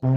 Wow.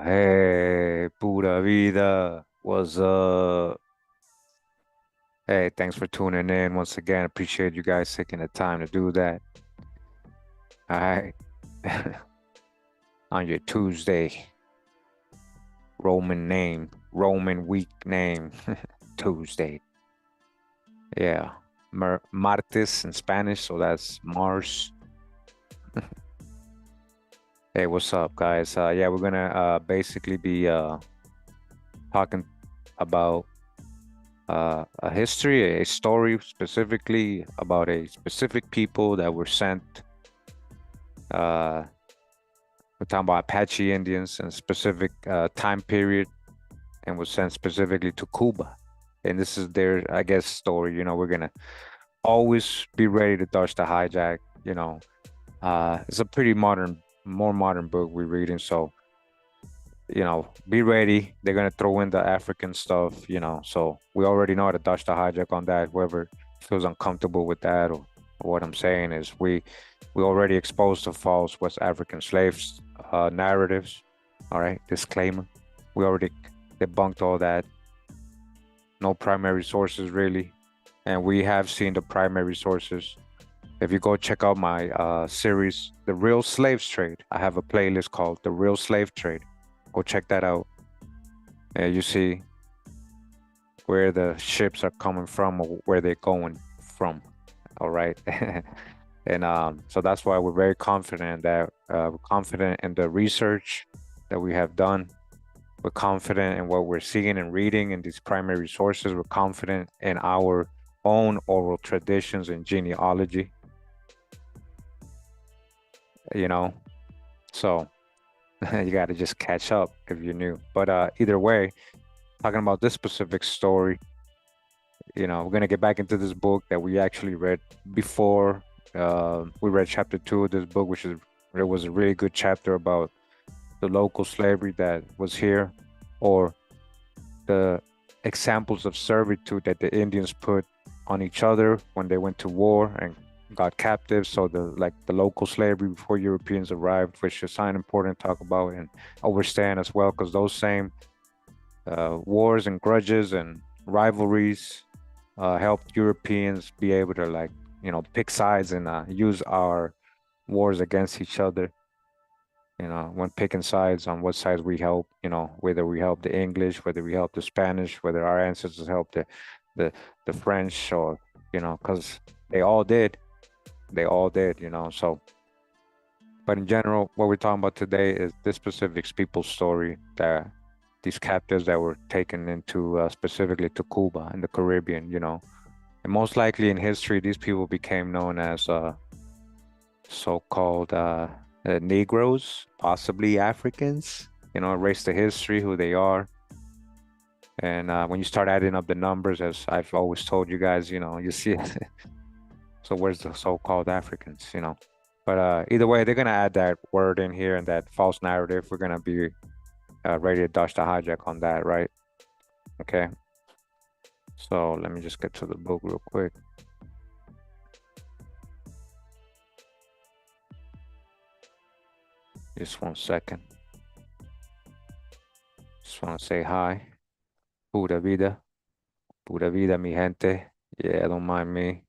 Hey, pura vida. What's up? Hey, thanks for tuning in once again. Appreciate you guys taking the time to do that. All right. On your Tuesday, Roman week name, Tuesday. Yeah. Martes in Spanish, so that's Mars. Hey, what's up, guys? Yeah, we're gonna basically be talking about a history, a story specifically about a specific people that were sent. We're talking about Apache Indians in a specific time period, and was sent specifically to Cuba. And this is their, I guess, story. You know, we're gonna always be ready to dodge the hijack. You know, it's a pretty more modern book we're reading, so you know, be ready. They're gonna throw in the African stuff, you know. So we already know how to dodge the hijack on that. Whoever feels uncomfortable with that, or what I'm saying is, we already exposed the false West African slaves narratives. All right, disclaimer. We already debunked all that. No primary sources really, and we have seen the primary sources. If you go check out my series, The Real Slaves Trade, I have a playlist called The Real Slave Trade. Go check that out. And you see where the ships are coming from or where they're going from. All right. And so that's why we're very confident that we're confident in the research that we have done. We're confident in what we're seeing and reading in these primary sources. We're confident in our own oral traditions and genealogy, you know. So you got to just catch up if you're new. But either way, talking about this specific story, we're gonna get back into this book that we actually read before. We read chapter 2 of this book, which is it was a really good chapter about the local slavery that was here, or the examples of servitude that the Indians put on each other when they went to war and got captive. So the local slavery before Europeans arrived, which is an important to talk about and understand as well, because those same wars and grudges and rivalries helped Europeans be able to pick sides and use our wars against each other. When picking sides on what sides we help, whether we help the English, whether we help the Spanish, whether our ancestors helped the the French, or because they all did, so. But in general, what we're talking about today is this specific people's story, that these captives that were taken into specifically to Cuba in the Caribbean, and most likely in history, these people became known as so-called Negroes, possibly Africans, erase the history, who they are. And when you start adding up the numbers, as I've always told you guys, you see it. So where's the so-called Africans, But either way, they're going to add that word in here and that false narrative. We're going to be ready to dodge the hijack on that, right? Okay. So let me just get to the book real quick. Just 1 second. Just want to say hi. Pura vida. Pura vida, mi gente. Yeah, don't mind me.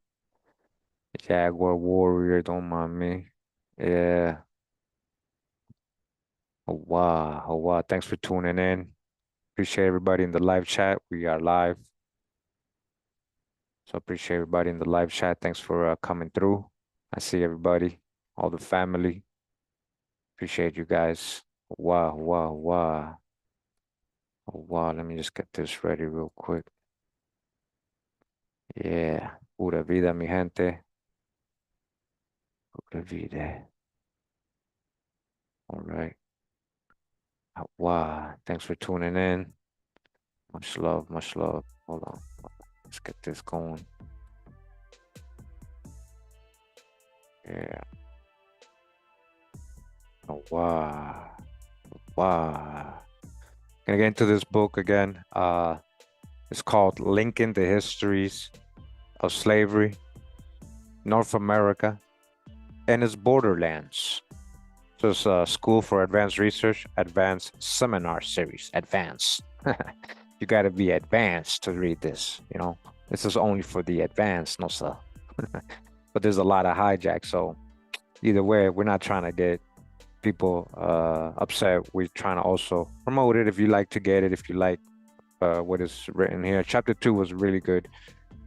Jaguar Warrior, don't mind me. Yeah. Oh, wow. Oh, wow. Thanks for tuning in. Appreciate everybody in the live chat. We are live. So appreciate everybody in the live chat. Thanks for coming through. I see everybody, all the family. Appreciate you guys. Wow, wow, wow. Oh, wow. Let me just get this ready real quick. Yeah. Pura vida, mi gente. Pura vida. All right. Wow. Thanks for tuning in. Much love, much love. Hold on. Let's get this going. Yeah. Oh, wow. Wow. Gonna get into this book again. It's called Linking the Histories of Slavery, North America, and its Borderlands. So it's a School for Advanced Research, Advanced Seminar Series, Advanced. You gotta be advanced to read this, This is only for the advanced, no sir. But there's a lot of hijacks, so either way, we're not trying to get people upset. We're trying to also promote it if you like to get it, if you like what is written here. Chapter 2 was really good.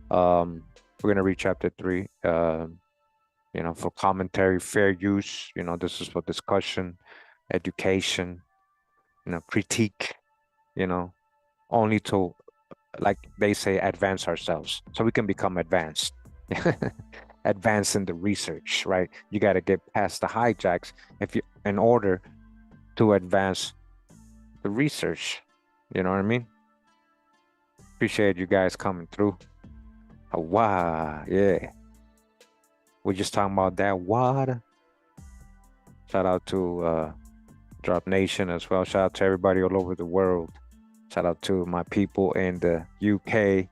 We're gonna read chapter 3. For commentary, fair use. This is for discussion, education. Critique. Only to, like they say, advance ourselves, so we can become advanced. Advance in the research, right? You got to get past the hijacks in order to advance the research. You know what I mean? Appreciate you guys coming through. Wow, yeah. We're just talking about that water. Shout out to Drop Nation as well. Shout out to everybody all over the world. Shout out to my people in the UK.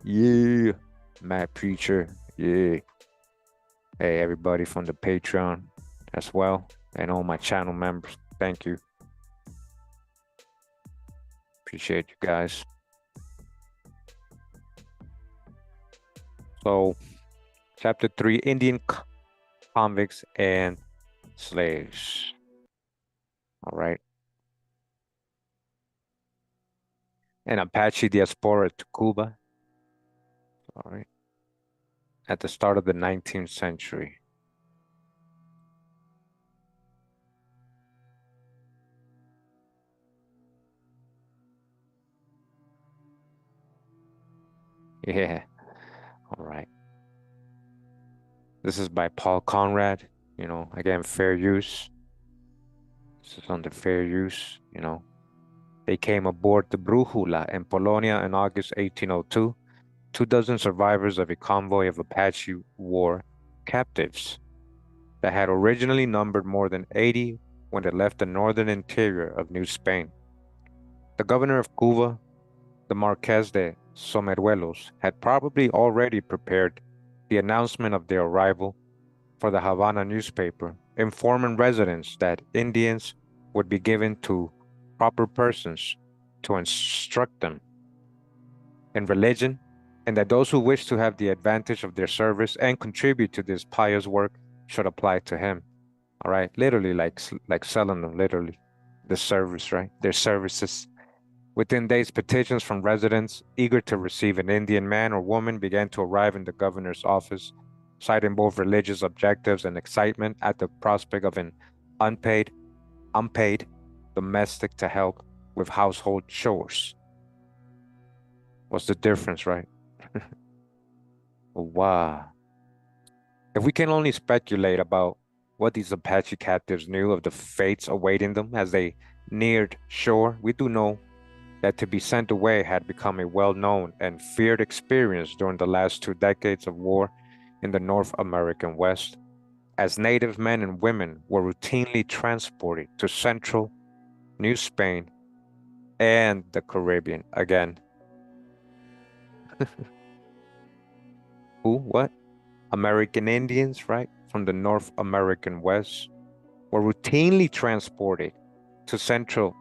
Yeah. Matt Preacher. Yeah. Hey, everybody from the Patreon as well. And all my channel members. Thank you. Appreciate you guys. So, chapter 3, convicts, and slaves. All right. And Apache diaspora to Cuba. All right. At the start of the 19th century. Yeah. All right. This is by Paul Conrad. Again, fair use. This is under fair use. They came aboard the Brújula in Polonia in August 1802. 2 dozen survivors of a convoy of Apache war captives that had originally numbered more than 80 when they left the northern interior of New Spain. The governor of Cuba, the Marqués de Someruelos, had probably already prepared the announcement of their arrival for the Havana newspaper, informing residents that Indians would be given to proper persons to instruct them in religion, and that those who wish to have the advantage of their service and contribute to this pious work should apply to him. All right, literally like selling them, literally the service, right? Their services. Within days, petitions from residents eager to receive an Indian man or woman began to arrive in the governor's office, citing both religious objectives and excitement at the prospect of an unpaid domestic to help with household chores. What's the difference, right? Wow. If we can only speculate about what these Apache captives knew of the fates awaiting them as they neared shore, we do know that to be sent away had become a well-known and feared experience during the last 2 decades of war in the North American West, as native men and women were routinely transported to central New Spain and the Caribbean. Again, who, what? American Indians, right, from the North American West were routinely transported to central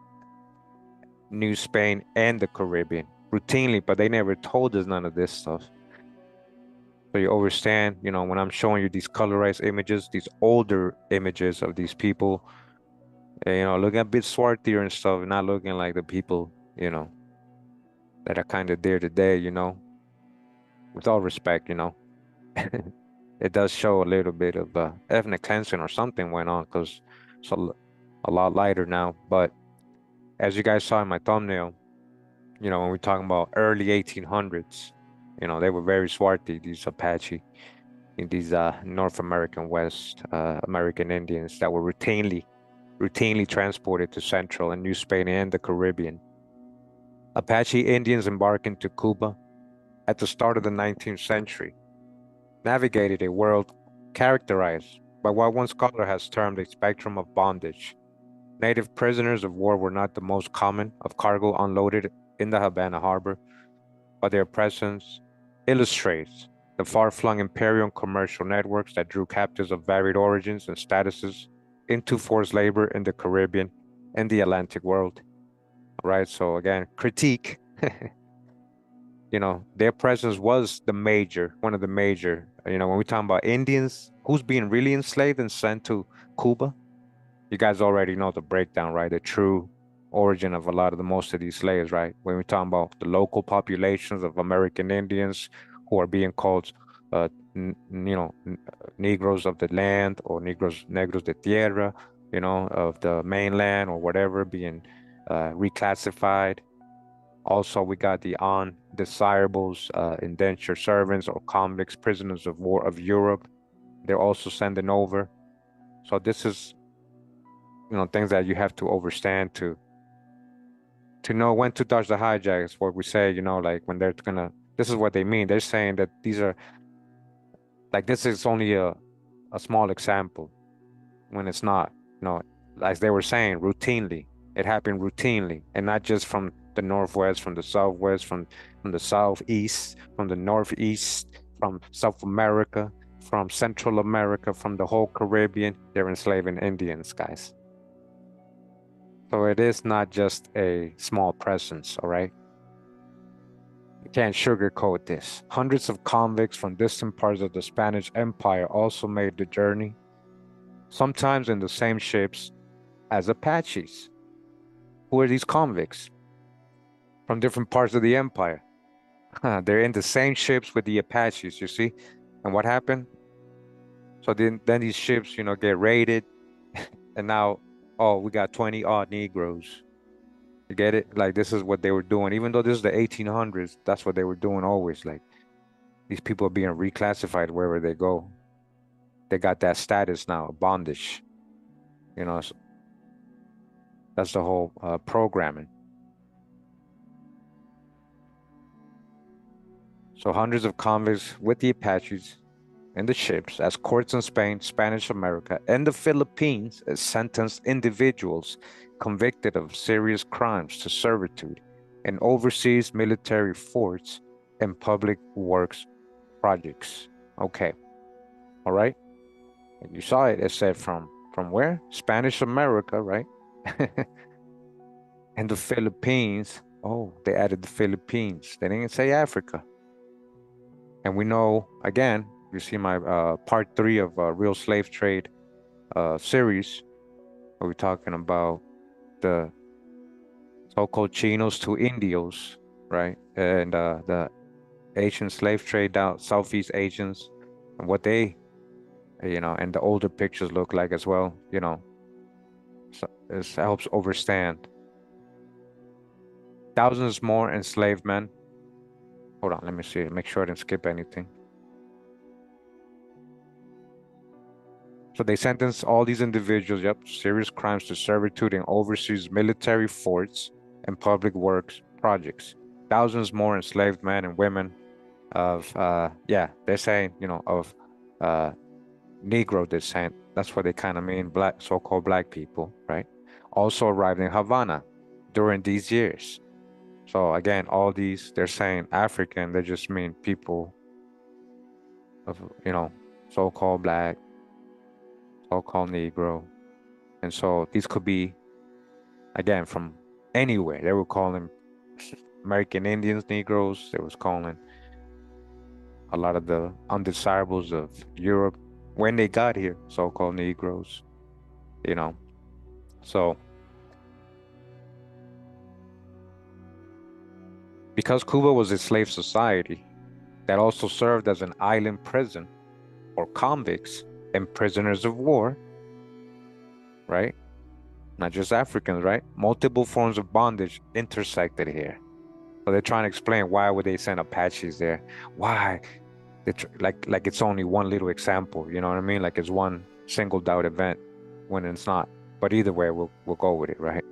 New Spain and the Caribbean. Routinely, but they never told us none of this stuff. So you understand, when I'm showing you these colorized images, these older images of these people, looking a bit swarthier and stuff, not looking like the people, that are kind of there today, with all respect, it does show a little bit of ethnic cleansing or something went on because it's a lot lighter now. But as you guys saw in my thumbnail, when we're talking about early 1800s, they were very swarthy, these Apache, in these North American West American Indians that were routinely transported to Central and New Spain and the Caribbean. Apache Indians embarking to Cuba at the start of the 19th century navigated a world characterized by what one scholar has termed a spectrum of bondage. Native prisoners of war were not the most common of cargo unloaded in the Havana harbor, but their presence illustrates the far-flung imperial commercial networks that drew captives of varied origins and statuses into forced labor in the Caribbean and the Atlantic world. All right, so again, critique. Their presence was one of the major, when we're talking about Indians, who's being really enslaved and sent to Cuba, you guys already know the breakdown, right? The true origin of a lot of most of these slaves, right? When we're talking about the local populations of American Indians who are being called, Negroes of the land or Negros de Tierra, of the mainland or whatever, being reclassified. Also, we got the undesirables, indentured servants or convicts, prisoners of war of Europe. They're also sending over. So this is, things that you have to understand to know when to dodge the hijacks. What we say, like when they're this is what they mean. They're saying that these are like this is only a small example when it's not. Like they were saying, routinely. It happened routinely, and not just from the northwest, from the southwest, from the southeast, from the northeast, from South America, from Central America, from the whole Caribbean. They're enslaving Indians, guys. So it is not just a small presence, all right? You can't sugarcoat this. Hundreds of convicts from distant parts of the Spanish Empire also made the journey sometimes in the same ships as Apaches. Who are these convicts? From different parts of the empire. They're in the same ships with the Apaches, you see? And what happened? So then these ships, get raided, and now, oh, we got 20 odd Negroes. You get it? Like this is what they were doing. Even though this is the 1800s, that's what they were doing always. Like these people are being reclassified wherever they go. They got that status now, bondage. So that's the whole programming. So hundreds of convicts with the Apaches and the ships as courts in Spain, Spanish America, and the Philippines sentenced individuals convicted of serious crimes to servitude in overseas military forts and public works projects. Okay, all right. And you saw it. It said from where? Spanish America, right? And the Philippines. Oh, they added the Philippines. They didn't say Africa. And we know, again, you see my part 3 of Real Slave Trade series, where we're talking about the so-called Chinos to Indios, right? And the Asian slave trade down Southeast Asians and what they, and the older pictures look like as well, so this helps understand. Thousands more enslaved men. Hold on, let me see, make sure I didn't skip anything. So they sentenced all these individuals, serious crimes to servitude in overseas military forts and public works projects. Thousands more enslaved men and women of, they're saying, of Negro descent. That's what they kind of mean, black, so-called black people, right? Also arrived in Havana during these years. So again, all these, they're saying African, they just mean people of, so-called black, so-called Negro. And so these could be, again, from anywhere. They were calling American Indians Negroes. They was calling a lot of the undesirables of Europe when they got here, so-called Negroes, So because Cuba was a slave society that also served as an island prison for convicts and prisoners of war, right? Not just Africans, right? Multiple forms of bondage intersected here. So they're trying to explain why would they send Apaches there? Why? Like it's only one little example, you know what I mean? Like it's one singled out event when it's not. But either way, we'll go with it, right?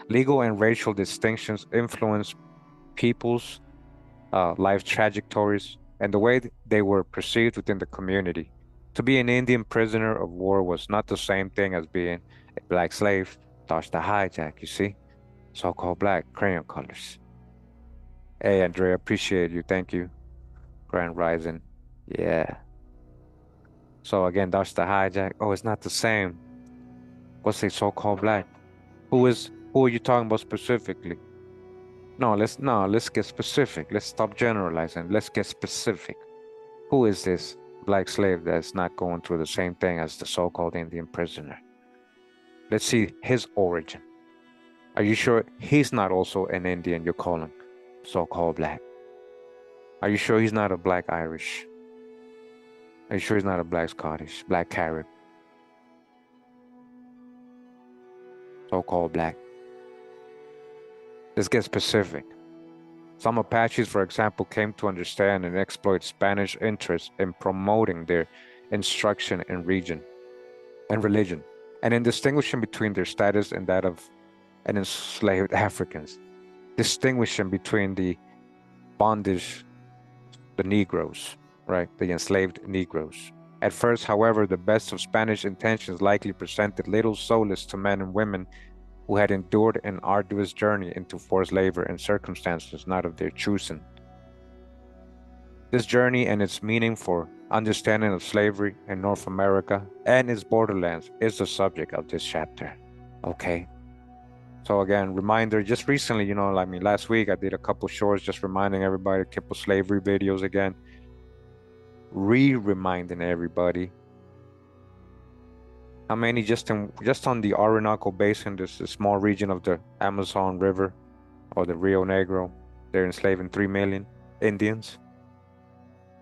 Legal and racial distinctions influence people's life trajectories and the way they were perceived within the community. To be an Indian prisoner of war was not the same thing as being a black slave. Dodge the hijack, you see? So-called black crayon colors. Hey, Andrea, appreciate you. Thank you. Grand Rising. Yeah. So again, dodge the hijack. Oh, it's not the same. What's a so-called black? Who are you talking about specifically? No, let's get specific. Let's stop generalizing. Let's get specific. Who is this black slave that's not going through the same thing as the so-called Indian prisoner? Let's see his origin. Are you sure he's not also an Indian you're calling so-called black? Are you sure he's not a black Irish? Are you sure he's not a black Scottish, black Carib? So-called black. Let's get specific. Some Apaches, for example, came to understand and exploit Spanish interests in promoting their instruction in region and religion, and in distinguishing between their status and that of an enslaved Africans, distinguishing between the bondage, the Negroes, right, the enslaved Negroes. At first, however, the best of Spanish intentions likely presented little solace to men and women who had endured an arduous journey into forced labor and circumstances not of their choosing. This journey and its meaning for understanding of slavery in North America and its borderlands is the subject of this chapter. Okay. So again, reminder, just recently, last week I did a couple shorts just reminding everybody to keep slavery videos again. Reminding everybody How many just on the Orinoco Basin, this small region of the Amazon River or the Rio Negro, they're enslaving 3 million Indians.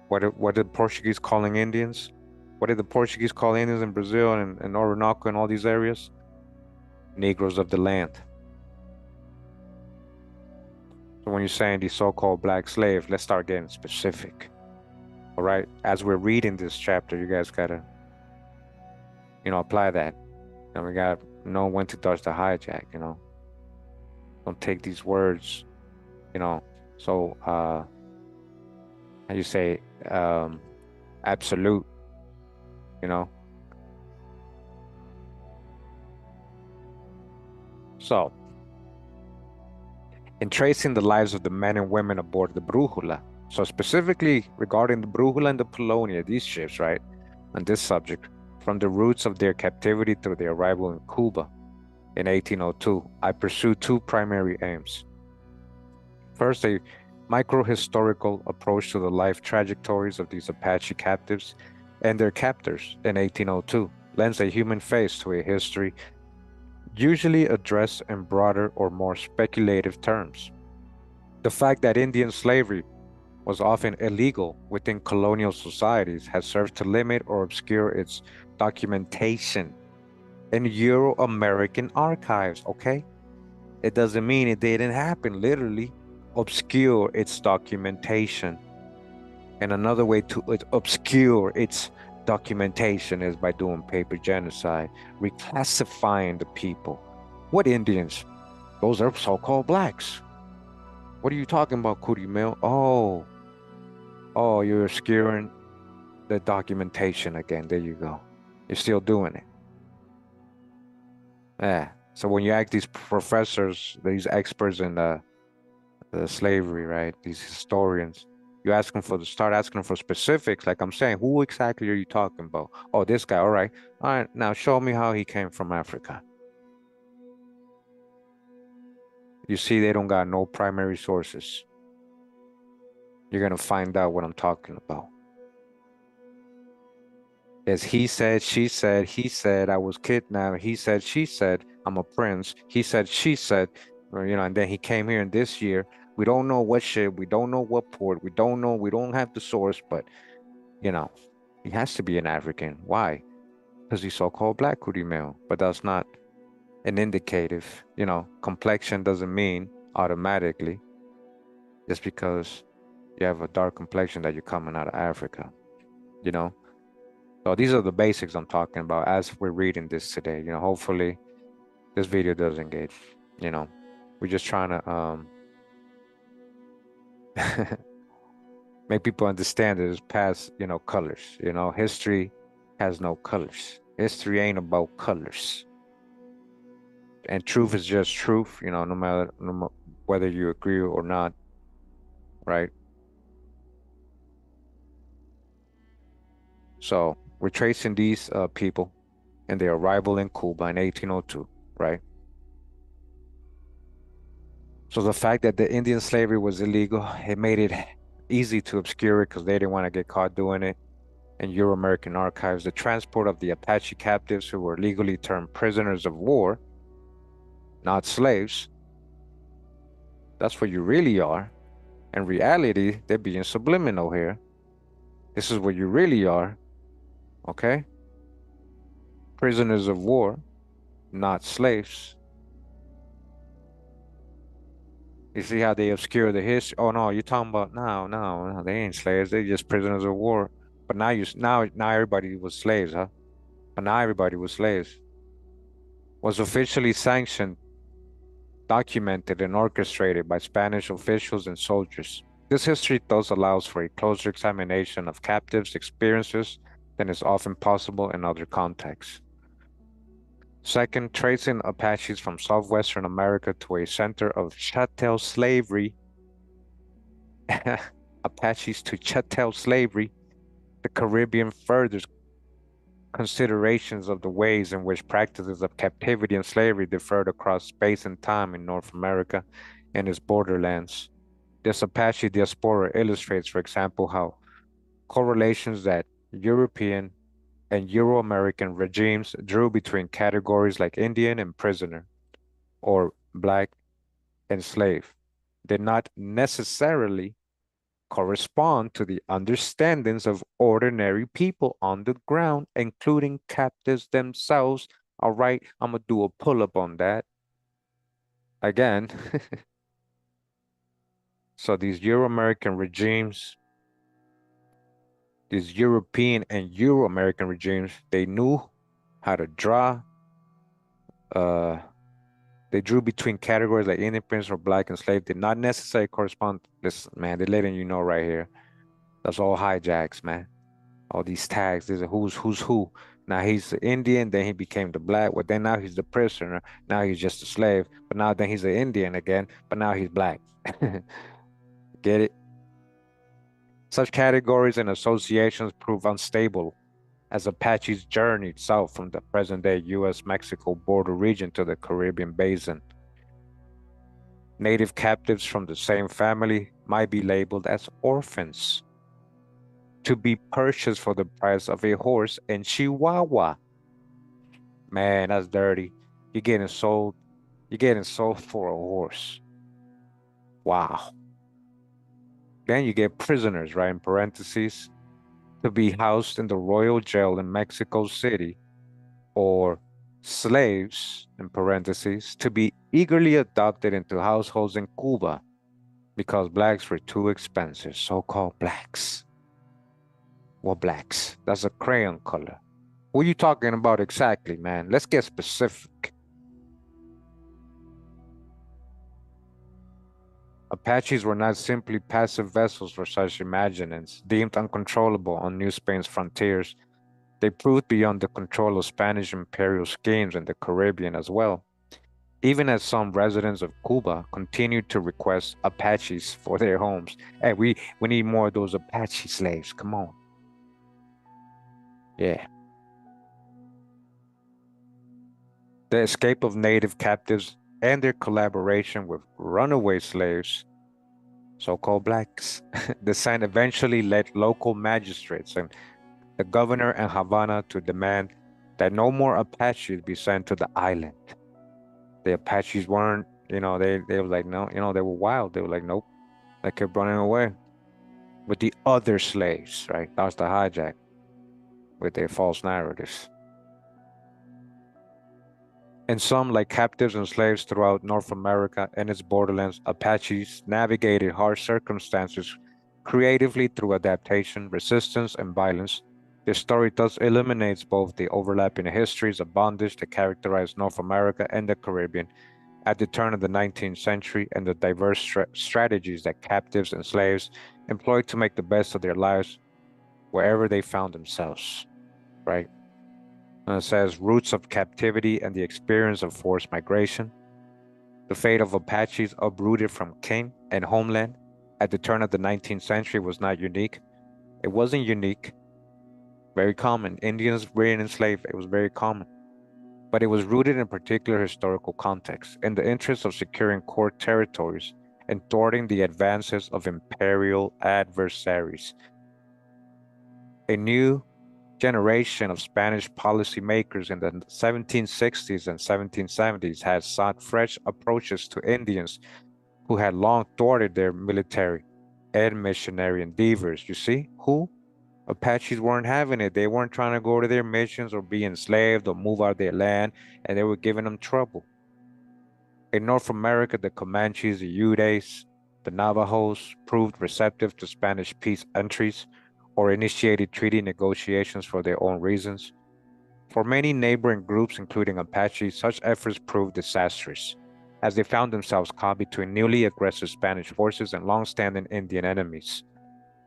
What did Portuguese calling Indians? What did the Portuguese call Indians in Brazil and Orinoco and all these areas? Negroes of the land. So when you're saying these so-called black slaves, let's start getting specific. All right. As we're reading this chapter, you guys gotta, apply that. And we gotta know when to dodge the hijack. Don't take these words, you know. So how you say absolute, you know. So in tracing the lives of the men and women aboard the Brújula. So specifically regarding the Brújula and the Polonia, these ships, right, on this subject, from the roots of their captivity through their arrival in Cuba in 1802, I pursued two primary aims. First, a micro-historical approach to the life trajectories of these Apache captives and their captors in 1802 lends a human face to a history usually addressed in broader or more speculative terms. The fact that Indian slavery was often illegal within colonial societies has served to limit or obscure its documentation in Euro-American archives, okay? It doesn't mean it didn't happen, literally. Obscure its documentation. And another way to obscure its documentation is by doing paper genocide, reclassifying the people. What Indians? Those are so-called blacks. What are you talking about, Kurimeo? Oh, you're obscuring the documentation again. There you go. You're still doing it. Yeah. So when you ask these professors, these experts in the slavery, right? These historians, you ask them start asking them for specifics. Like I'm saying, who exactly are you talking about? Oh, this guy. All right. All right. Now show me how he came from Africa. You see, they don't got no primary sources. You're gonna find out what I'm talking about. As he said, she said, he said, I was kidnapped. He said, she said, I'm a prince. He said, she said, and then he came here in this year. We don't know what ship, we don't know what port, we don't know, we don't have the source, but you know, he has to be an African. Why? Because he's so-called black Kurimeo. But that's not an indicative, complexion doesn't mean automatically just because you have a dark complexion that you're coming out of Africa, you know? So these are the basics I'm talking about as we're reading this today. Hopefully this video doesn't get, you know, we're just trying to make people understand that it's past, colors. History has no colors. History ain't about colors. And truth is just truth, no matter whether you agree or not, right? So we're tracing these people and their arrival in Cuba in 1802, right? So the fact that the Indian slavery was illegal, it made it easy to obscure it because they didn't want to get caught doing it. In Euro-American archives, the transport of the Apache captives who were legally termed prisoners of war, not slaves, that's what you really are. In reality, they're being subliminal here. This is what you really are, okay? Prisoners of war, not slaves. You see how they obscure the history? Oh no, you're talking about no, they ain't slaves. They're just prisoners of war. But now everybody was slaves, huh? But now everybody was slaves. Was officially sanctioned, documented, and orchestrated by Spanish officials and soldiers. This history thus allows for a closer examination of captives' experiences than is often possible in other contexts. Second, tracing Apaches from southwestern America to a center of chattel slavery, Apaches to chattel slavery, the Caribbean furthers considerations of the ways in which practices of captivity and slavery differed across space and time in North America and its borderlands. This Apache diaspora illustrates, for example, how correlations that European and Euro-American regimes drew between categories like Indian and prisoner, or black and slave, did not necessarily correspond to the understandings of ordinary people on the ground, including captives themselves. All right, I'm gonna do a pull-up on that again. So these Euro-American regimes, these European and Euro-American regimes, they knew how to draw. Uh, they drew between categories like Indian prince or black and slave, did not necessarily correspond. Listen, man, they're letting you know right here. That's all hijacks, man. All these tags. These are who's who. Now he's the Indian, then he became the black. Well, then now he's the prisoner. Now he's just a slave. But now then he's an Indian again. But now he's black. Get it? Such categories and associations prove unstable as Apaches journeyed south from the present-day U.S.-Mexico border region to the Caribbean basin. Native captives from the same family might be labeled as orphans, to be purchased for the price of a horse in Chihuahua. Man, that's dirty. You're getting sold. You're getting sold for a horse. Wow. Then you get prisoners, right? In parentheses, to be housed in the royal jail in Mexico City, or slaves, in parentheses, to be eagerly adopted into households in Cuba because blacks were too expensive, so-called blacks. What blacks? That's a crayon color. What are you talking about exactly, man? Let's get specific. Apaches were not simply passive vessels for such imaginings, deemed uncontrollable on New Spain's frontiers. They proved beyond the control of Spanish imperial schemes in the Caribbean as well, even as some residents of Cuba continued to request Apaches for their homes. Hey, we need more of those Apache slaves. Come on. Yeah. The escape of native captives and their collaboration with runaway slaves, so-called blacks, descent eventually led local magistrates and the governor in Havana to demand that no more Apaches be sent to the island. The Apaches weren't, they were like, no, they were wild. They were like, nope. They kept running away with the other slaves, right? That was the hijack with their false narratives. In some, like captives and slaves throughout North America and its borderlands, Apaches navigated harsh circumstances creatively through adaptation, resistance, and violence. This story thus illuminates both the overlapping histories of bondage that characterized North America and the Caribbean at the turn of the 19th century and the diverse strategies that captives and slaves employed to make the best of their lives wherever they found themselves, right? And it says roots of captivity and the experience of forced migration. The fate of Apaches uprooted from king and homeland at the turn of the 19th century was not unique. It wasn't unique, very common. Indians were enslaved, it was very common. But it was rooted in a particular historical context, in the interest of securing core territories and thwarting the advances of imperial adversaries. A new generation of Spanish policymakers in the 1760s and 1770s had sought fresh approaches to Indians who had long thwarted their military and missionary endeavors. You see, who? Apaches weren't having it. They weren't trying to go to their missions or be enslaved or move out of their land, and they were giving them trouble. In North America, the Comanches, the Utes, the Navajos proved receptive to Spanish peace entries or initiated treaty negotiations for their own reasons. For many neighboring groups, including Apache, such efforts proved disastrous, as they found themselves caught between newly aggressive Spanish forces and long-standing Indian enemies.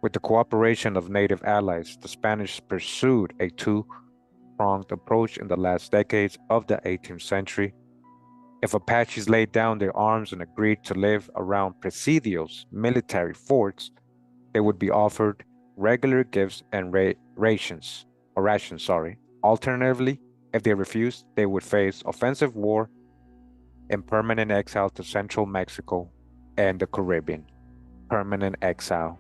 With the cooperation of native allies, the Spanish pursued a two-pronged approach in the last decades of the 18th century. If Apaches laid down their arms and agreed to live around presidios, military forts, they would be offered regular gifts and rations. Alternatively, if they refused, they would face offensive war and permanent exile to central Mexico and the Caribbean. Permanent exile.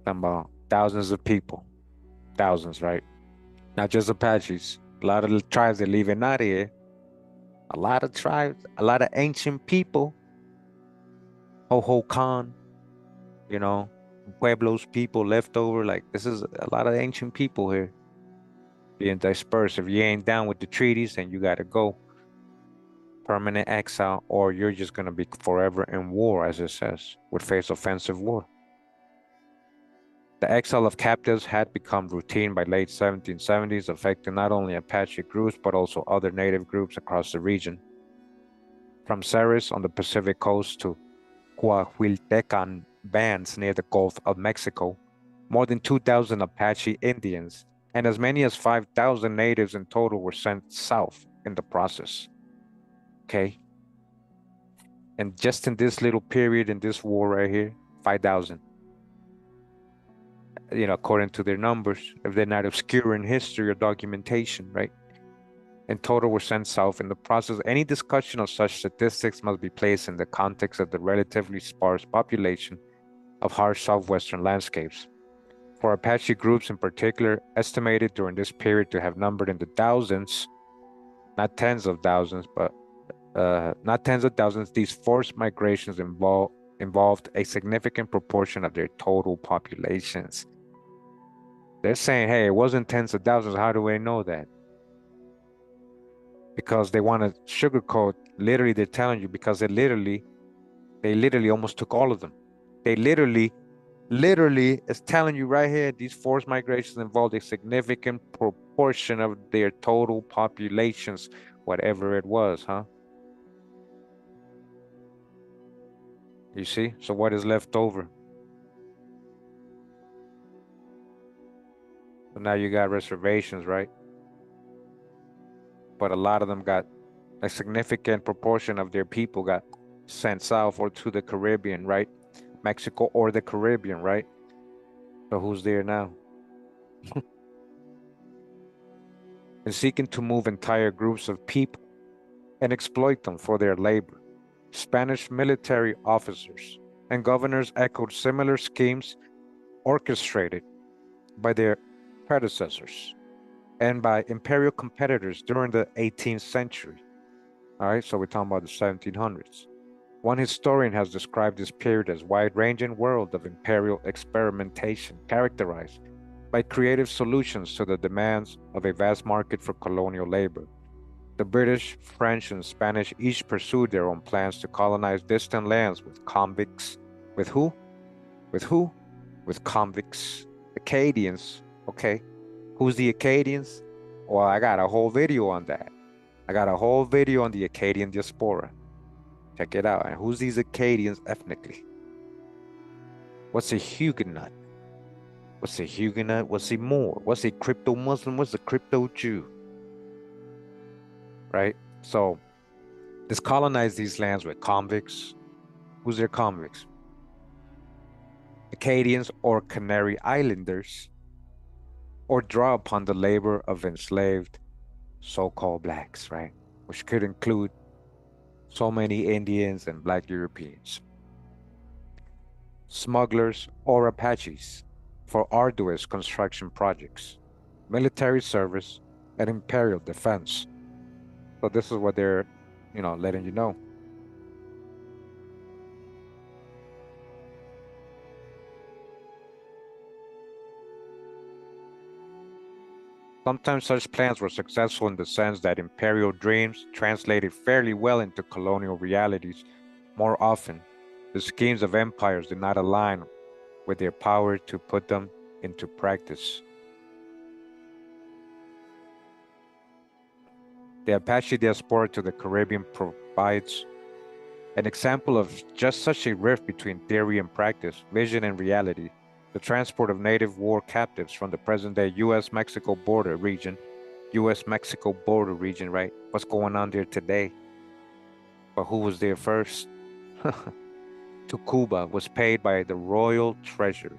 About thousands of people. thousands, right? Not just Apaches. A lot of the tribes that live in area, a lot of tribes, a lot of ancient people, Ho Khan, you know, Pueblos people left over. Like this is a lot of ancient people here being dispersed. If you ain't down with the treaties, then you gotta go permanent exile, or you're just gonna be forever in war, as it says, would face offensive war. The exile of captives had become routine by late 1770s, affecting not only Apache groups but also other native groups across the region. From Ceres on the Pacific coast to Coahuiltecan bands near the Gulf of Mexico, more than 2,000 Apache Indians and as many as 5,000 natives in total were sent south in the process. Okay. And just in this little period in this war right here, 5,000, according to their numbers, if they're not obscure in history or documentation, right? In total were sent south in the process. Any discussion of such statistics must be placed in the context of the relatively sparse population of harsh southwestern landscapes. For Apache groups in particular, estimated during this period to have numbered in the thousands, not tens of thousands, but not tens of thousands, these forced migrations involved a significant proportion of their total populations. They're saying, hey, it wasn't tens of thousands. How do we know that? Because they want to sugarcoat. Literally, they're telling you because they literally almost took all of them. They literally is telling you right here, these forced migrations involved a significant proportion of their total populations, whatever it was, huh? You see? So what is left over? So now you got reservations, right? But a lot of them got a significant proportion of their people got sent south or to the Caribbean, right? Mexico or the Caribbean, right? So who's there now? And seeking to move entire groups of people and exploit them for their labor. Spanish military officers and governors echoed similar schemes orchestrated by their predecessors and by imperial competitors during the 18th century. All right, so we're talking about the 1700s. One historian has described this period as wide-ranging world of imperial experimentation characterized by creative solutions to the demands of a vast market for colonial labor. The British, French, and Spanish each pursued their own plans to colonize distant lands with convicts. With who? With who? With convicts. Acadians. Okay. Who's the Acadians? Well, I got a whole video on that. I got a whole video on the Acadian diaspora. Check it out. And who's these Acadians ethnically? What's a Huguenot? What's a Huguenot? What's a Moor? What's a crypto Muslim? What's a crypto Jew? Right? So let's colonize these lands with convicts. Who's their convicts? Acadians or Canary Islanders, or draw upon the labor of enslaved so-called blacks, right? Which could include so many Indians and Black Europeans. Smugglers or Apaches for arduous construction projects, military service, and imperial defense. So this is what they're, letting you know. Sometimes such plans were successful in the sense that imperial dreams translated fairly well into colonial realities. More often, the schemes of empires did not align with their power to put them into practice. The Apache diaspora to the Caribbean provides an example of just such a rift between theory and practice, vision and reality. The transport of native war captives from the present-day U.S.-Mexico border region, U.S.-Mexico border region, right? What's going on there today? But who was there first? To Cuba was paid by the royal treasury.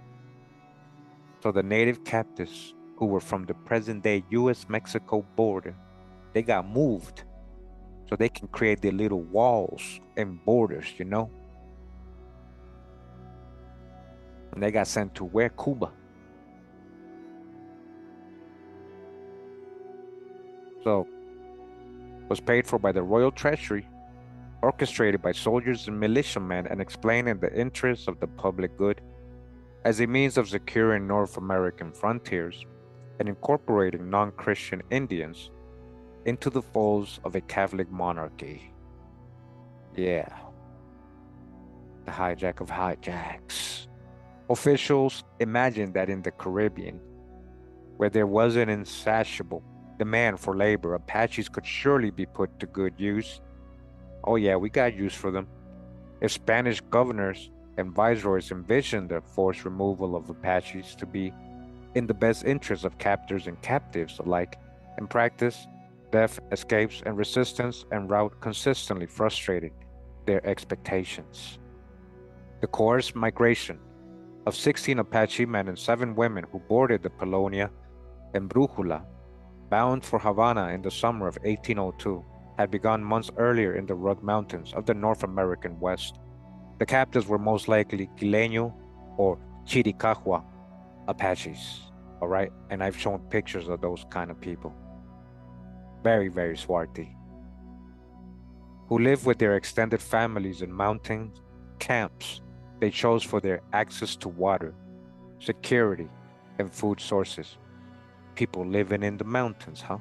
So the native captives who were from the present-day U.S.-Mexico border, they got moved so they can create their little walls and borders, And they got sent to where? Cuba. So, was paid for by the royal treasury, orchestrated by soldiers and militiamen, and explained in the interests of the public good as a means of securing North American frontiers and incorporating non-Christian Indians into the folds of a Catholic monarchy. Yeah, the hijack of hijacks. Officials imagined that in the Caribbean, where there was an insatiable demand for labor, Apaches could surely be put to good use. Oh, yeah, we got use for them. If Spanish governors and viceroys envisioned the forced removal of Apaches to be in the best interest of captors and captives alike, in practice, death, escapes, and resistance en route consistently frustrated their expectations. The coerced migration of 16 Apache men and 7 women who boarded the Polonia and Brújula, bound for Havana in the summer of 1802, had begun months earlier in the rugged mountains of the North American West. The captives were most likely Quileño or Chiricahua Apaches, all right? And I've shown pictures of those kind of people. Very, very swarthy, who lived with their extended families in mountain camps they chose for their access to water, security, and food sources. People living in the mountains, huh?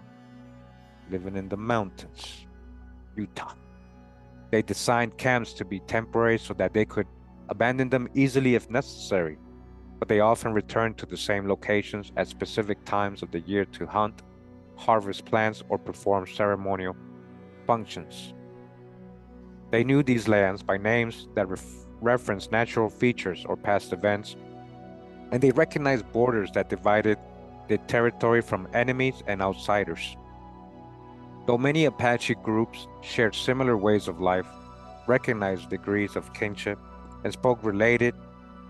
Living in the mountains, Utah. They designed camps to be temporary so that they could abandon them easily if necessary, but they often returned to the same locations at specific times of the year to hunt, harvest plants, or perform ceremonial functions. They knew these lands by names that reference natural features or past events, and they recognized borders that divided the territory from enemies and outsiders. Though many Apache groups shared similar ways of life, recognized degrees of kinship, and spoke related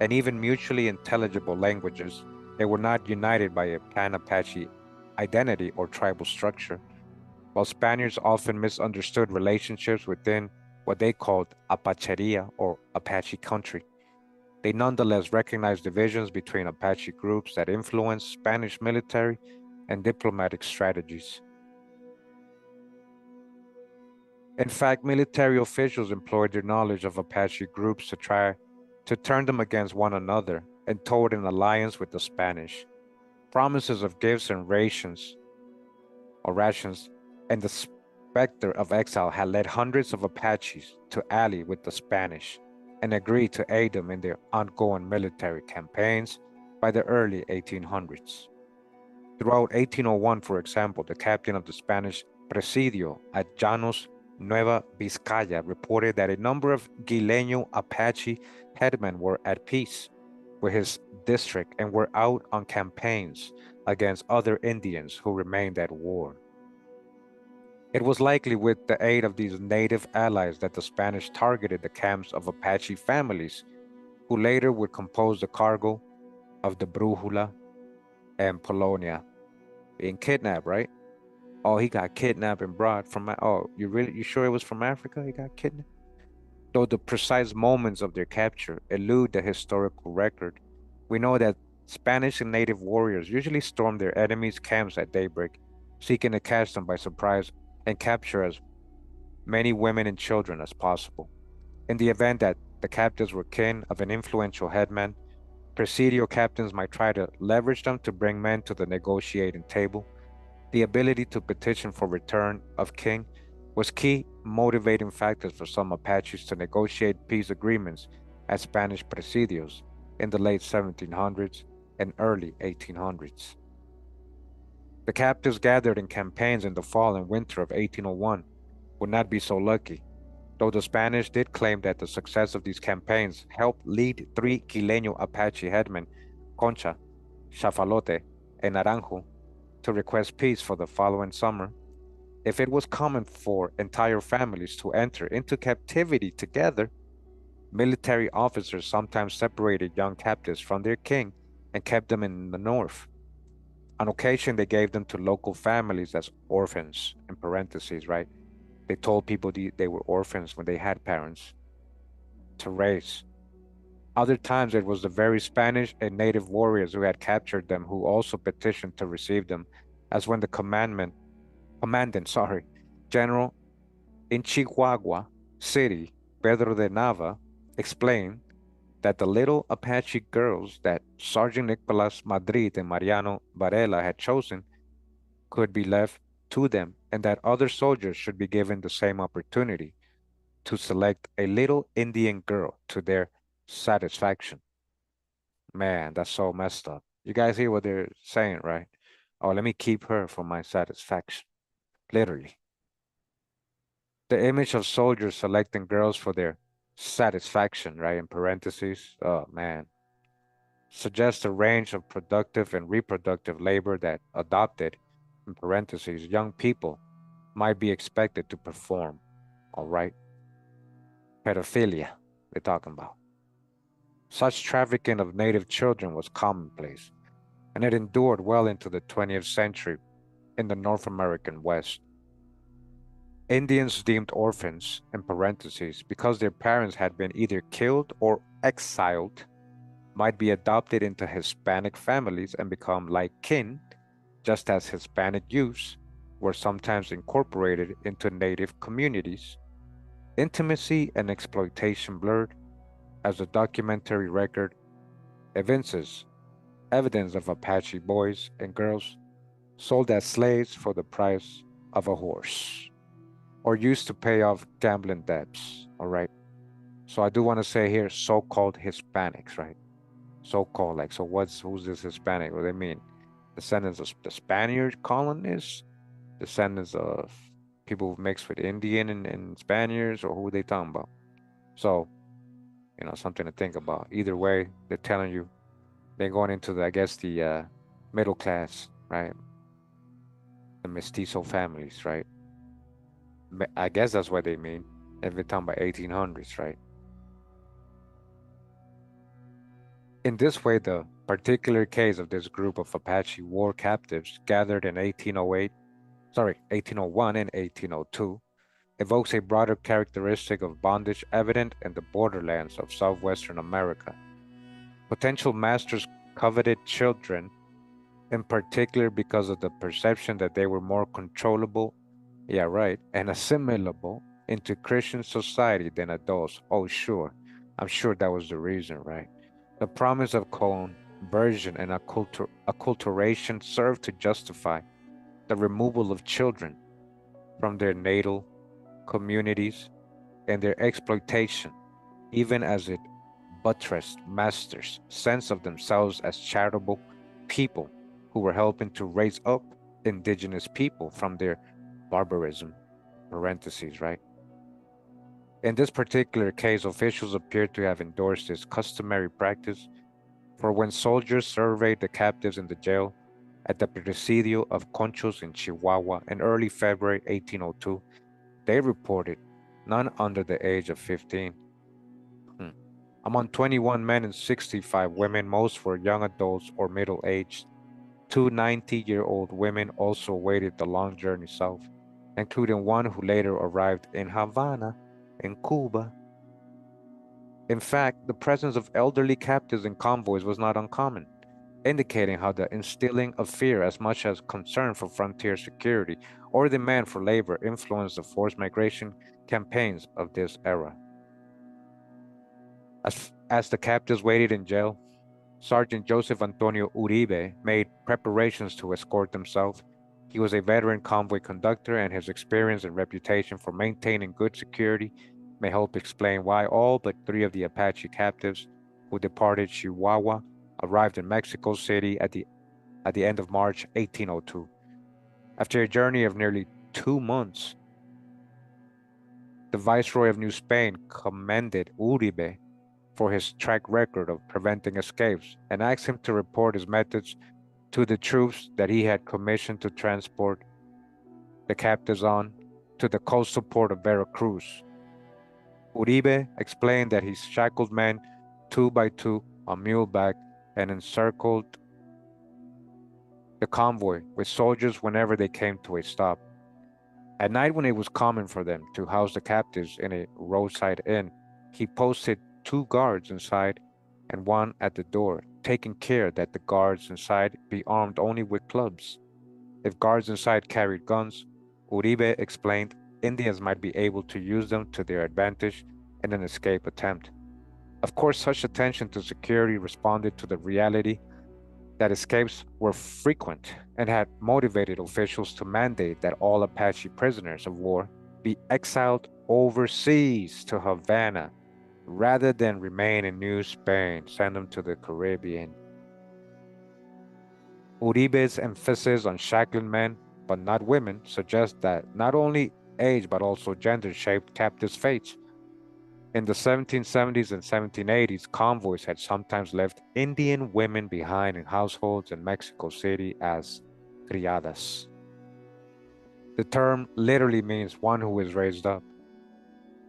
and even mutually intelligible languages, they were not united by a pan-Apache identity or tribal structure. While Spaniards often misunderstood relationships within what they called Apacheria or Apache country, they nonetheless recognized divisions between Apache groups that influenced Spanish military and diplomatic strategies. In fact, military officials employed their knowledge of Apache groups to try to turn them against one another and toward an alliance with the Spanish. Promises of gifts and rations, and the specter of exile had led hundreds of Apaches to ally with the Spanish and agree to aid them in their ongoing military campaigns by the early 1800s. Throughout 1801, for example, the captain of the Spanish Presidio at Llanos, Nueva Vizcaya, reported that a number of Guileño Apache headmen were at peace with his district and were out on campaigns against other Indians who remained at war. It was likely with the aid of these native allies that the Spanish targeted the camps of Apache families, who later would compose the cargo of the Brújula and Polonia. Being kidnapped, right? Oh, he got kidnapped and brought from. Oh, you sure it was from Africa? He got kidnapped. Though the precise moments of their capture elude the historical record, we know that Spanish and native warriors usually stormed their enemies' camps at daybreak, seeking to catch them by surprise and capture as many women and children as possible. In the event that the captives were kin of an influential headman, presidio captains might try to leverage them to bring men to the negotiating table. The ability to petition for return of king was key motivating factors for some Apaches to negotiate peace agreements at Spanish presidios in the late 1700s and early 1800s. The captives gathered in campaigns in the fall and winter of 1801 would not be so lucky, though the Spanish did claim that the success of these campaigns helped lead 3 Quileño Apache headmen, Concha, Chafalote, and Naranjo, to request peace for the following summer. If it was common for entire families to enter into captivity together, military officers sometimes separated young captives from their king and kept them in the north. On occasion, they gave them to local families as orphans, in parentheses, right? They told people they were orphans when they had parents to raise. Other times, it was the very Spanish and native warriors who had captured them who also petitioned to receive them, as when the commandment Commandant, sorry, General in Chihuahua City, Pedro de Nava, explained that the little Apache girls that Sergeant Nicolas Madrid and Mariano Varela had chosen could be left to them, and that other soldiers should be given the same opportunity to select a little Indian girl to their satisfaction. Man, that's so messed up. You guys hear what they're saying, right? Oh, let me keep her for my satisfaction. Literally. The image of soldiers selecting girls for their satisfaction, right, in parentheses, oh man, suggests a range of productive and reproductive labor that adopted, in parentheses, young people might be expected to perform. All right. Pedophilia, they're talking about. Such trafficking of native children was commonplace, and it endured well into the 20th century in the North American West. Indians deemed orphans, in parentheses, because their parents had been either killed or exiled, might be adopted into Hispanic families and become like kin, just as Hispanic youths were sometimes incorporated into native communities. Intimacy and exploitation blurred, as the documentary record evinces evidence of Apache boys and girls sold as slaves for the price of a horse or used to pay off gambling debts. All right. So I do want to say here so-called Hispanics, right? So-called, like, so who's this Hispanic? What do they mean? Descendants of the Spaniard colonists, descendants of people who mixed with Indian and Spaniards, or who are they talking about? So, something to think about. Either way, they're telling you they're going into the, I guess, the middle class, right? The mestizo families, right? I guess that's what they mean if they're talking about 1800s, right? In this way, the particular case of this group of Apache war captives gathered in 1801 and 1802 evokes a broader characteristic of bondage evident in the borderlands of southwestern America. Potential masters coveted children, in particular because of the perception that they were more controllable, yeah, right, and assimilable into Christian society than adults. Oh, sure. I'm sure that was the reason, right? The promise of conversion and acculturation served to justify the removal of children from their natal communities and their exploitation, even as it buttressed masters' sense of themselves as charitable people who were helping to raise up indigenous people from their barbarism, parentheses, right? In this particular case, officials appear to have endorsed this customary practice, for when soldiers surveyed the captives in the jail at the Presidio of Conchos in Chihuahua in early February 1802, they reported none under the age of 15. Among 21 men and 65 women, most were young adults or middle-aged. Two 90-year-old women also awaited the long journey south, including one who later arrived in Havana, in Cuba. In fact, the presence of elderly captives in convoys was not uncommon, indicating how the instilling of fear as much as concern for frontier security or demand for labor influenced the forced migration campaigns of this era. As the captives waited in jail, Sergeant Joseph Antonio Uribe made preparations to escort themselves. He was a veteran convoy conductor, and his experience and reputation for maintaining good security may help explain why all but three of the Apache captives who departed Chihuahua arrived in Mexico City at the end of March 1802. After a journey of nearly 2 months, the Viceroy of New Spain commended Uribe for his track record of preventing escapes and asked him to report his methods to the troops that he had commissioned to transport the captives on to the coastal port of Veracruz. Uribe explained that he shackled men 2 by 2 on muleback and encircled the convoy with soldiers whenever they came to a stop. At night, when it was common for them to house the captives in a roadside inn, he posted 2 guards inside and one at the door, taking care that the guards inside be armed only with clubs. If guards inside carried guns, Uribe explained Indians might be able to use them to their advantage in an escape attempt. Of course, such attention to security responded to the reality that escapes were frequent and had motivated officials to mandate that all Apache prisoners of war be exiled overseas to Havana rather than remain in New Spain, send them to the Caribbean. Uribe's emphasis on shackling men, but not women, suggests that not only age but also gender shaped captives' fates. In the 1770s and 1780s, convoys had sometimes left Indian women behind in households in Mexico City as criadas. The term literally means one who is raised up,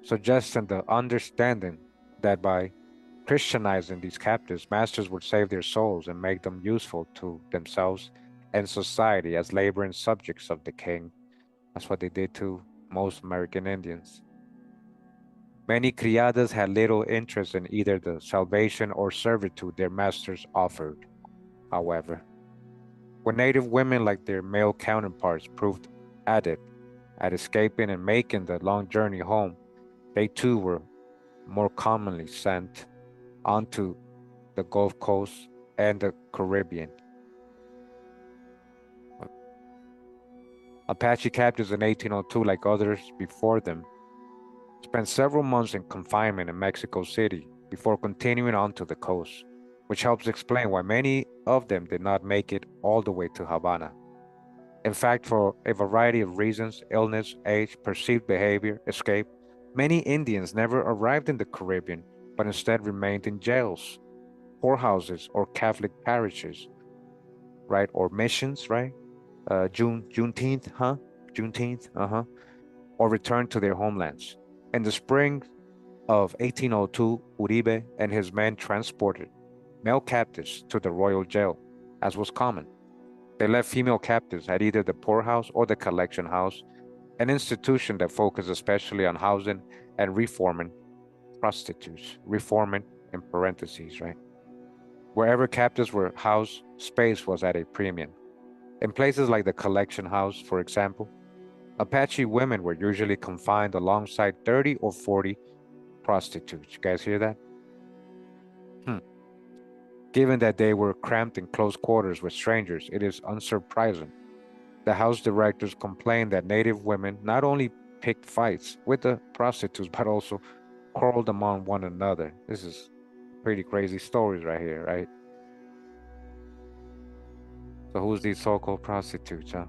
suggesting the understanding that by Christianizing these captives, masters would save their souls and make them useful to themselves and society as laboring subjects of the king. That's what they did to most American Indians. Many criadas had little interest in either the salvation or servitude their masters offered, however. When native women like their male counterparts proved adept at escaping and making the long journey home, they too were more commonly sent onto the Gulf Coast and the Caribbean. Apache captives in 1802, like others before them, spent several months in confinement in Mexico City before continuing on to the coast, which helps explain why many of them did not make it all the way to Havana. In fact, for a variety of reasons, illness, age, perceived behavior, escape, many Indians never arrived in the Caribbean, but instead remained in jails, poorhouses, or Catholic parishes, right? Or missions, right? Juneteenth, huh? Juneteenth, or returned to their homelands. In the spring of 1802, Uribe and his men transported male captives to the royal jail, as was common. They left female captives at either the poorhouse or the collection house, an institution that focused especially on housing and reforming prostitutes, reforming in parentheses, right? Wherever captives were housed, space was at a premium. In places like the collection house, for example, Apache women were usually confined alongside 30 or 40 prostitutes. You guys hear that? Hmm. Given that they were cramped in close quarters with strangers, it is unsurprising. The house directors complained that native women not only picked fights with the prostitutes, but also quarreled among one another. This is pretty crazy stories right here, right? So who's these so-called prostitutes, huh?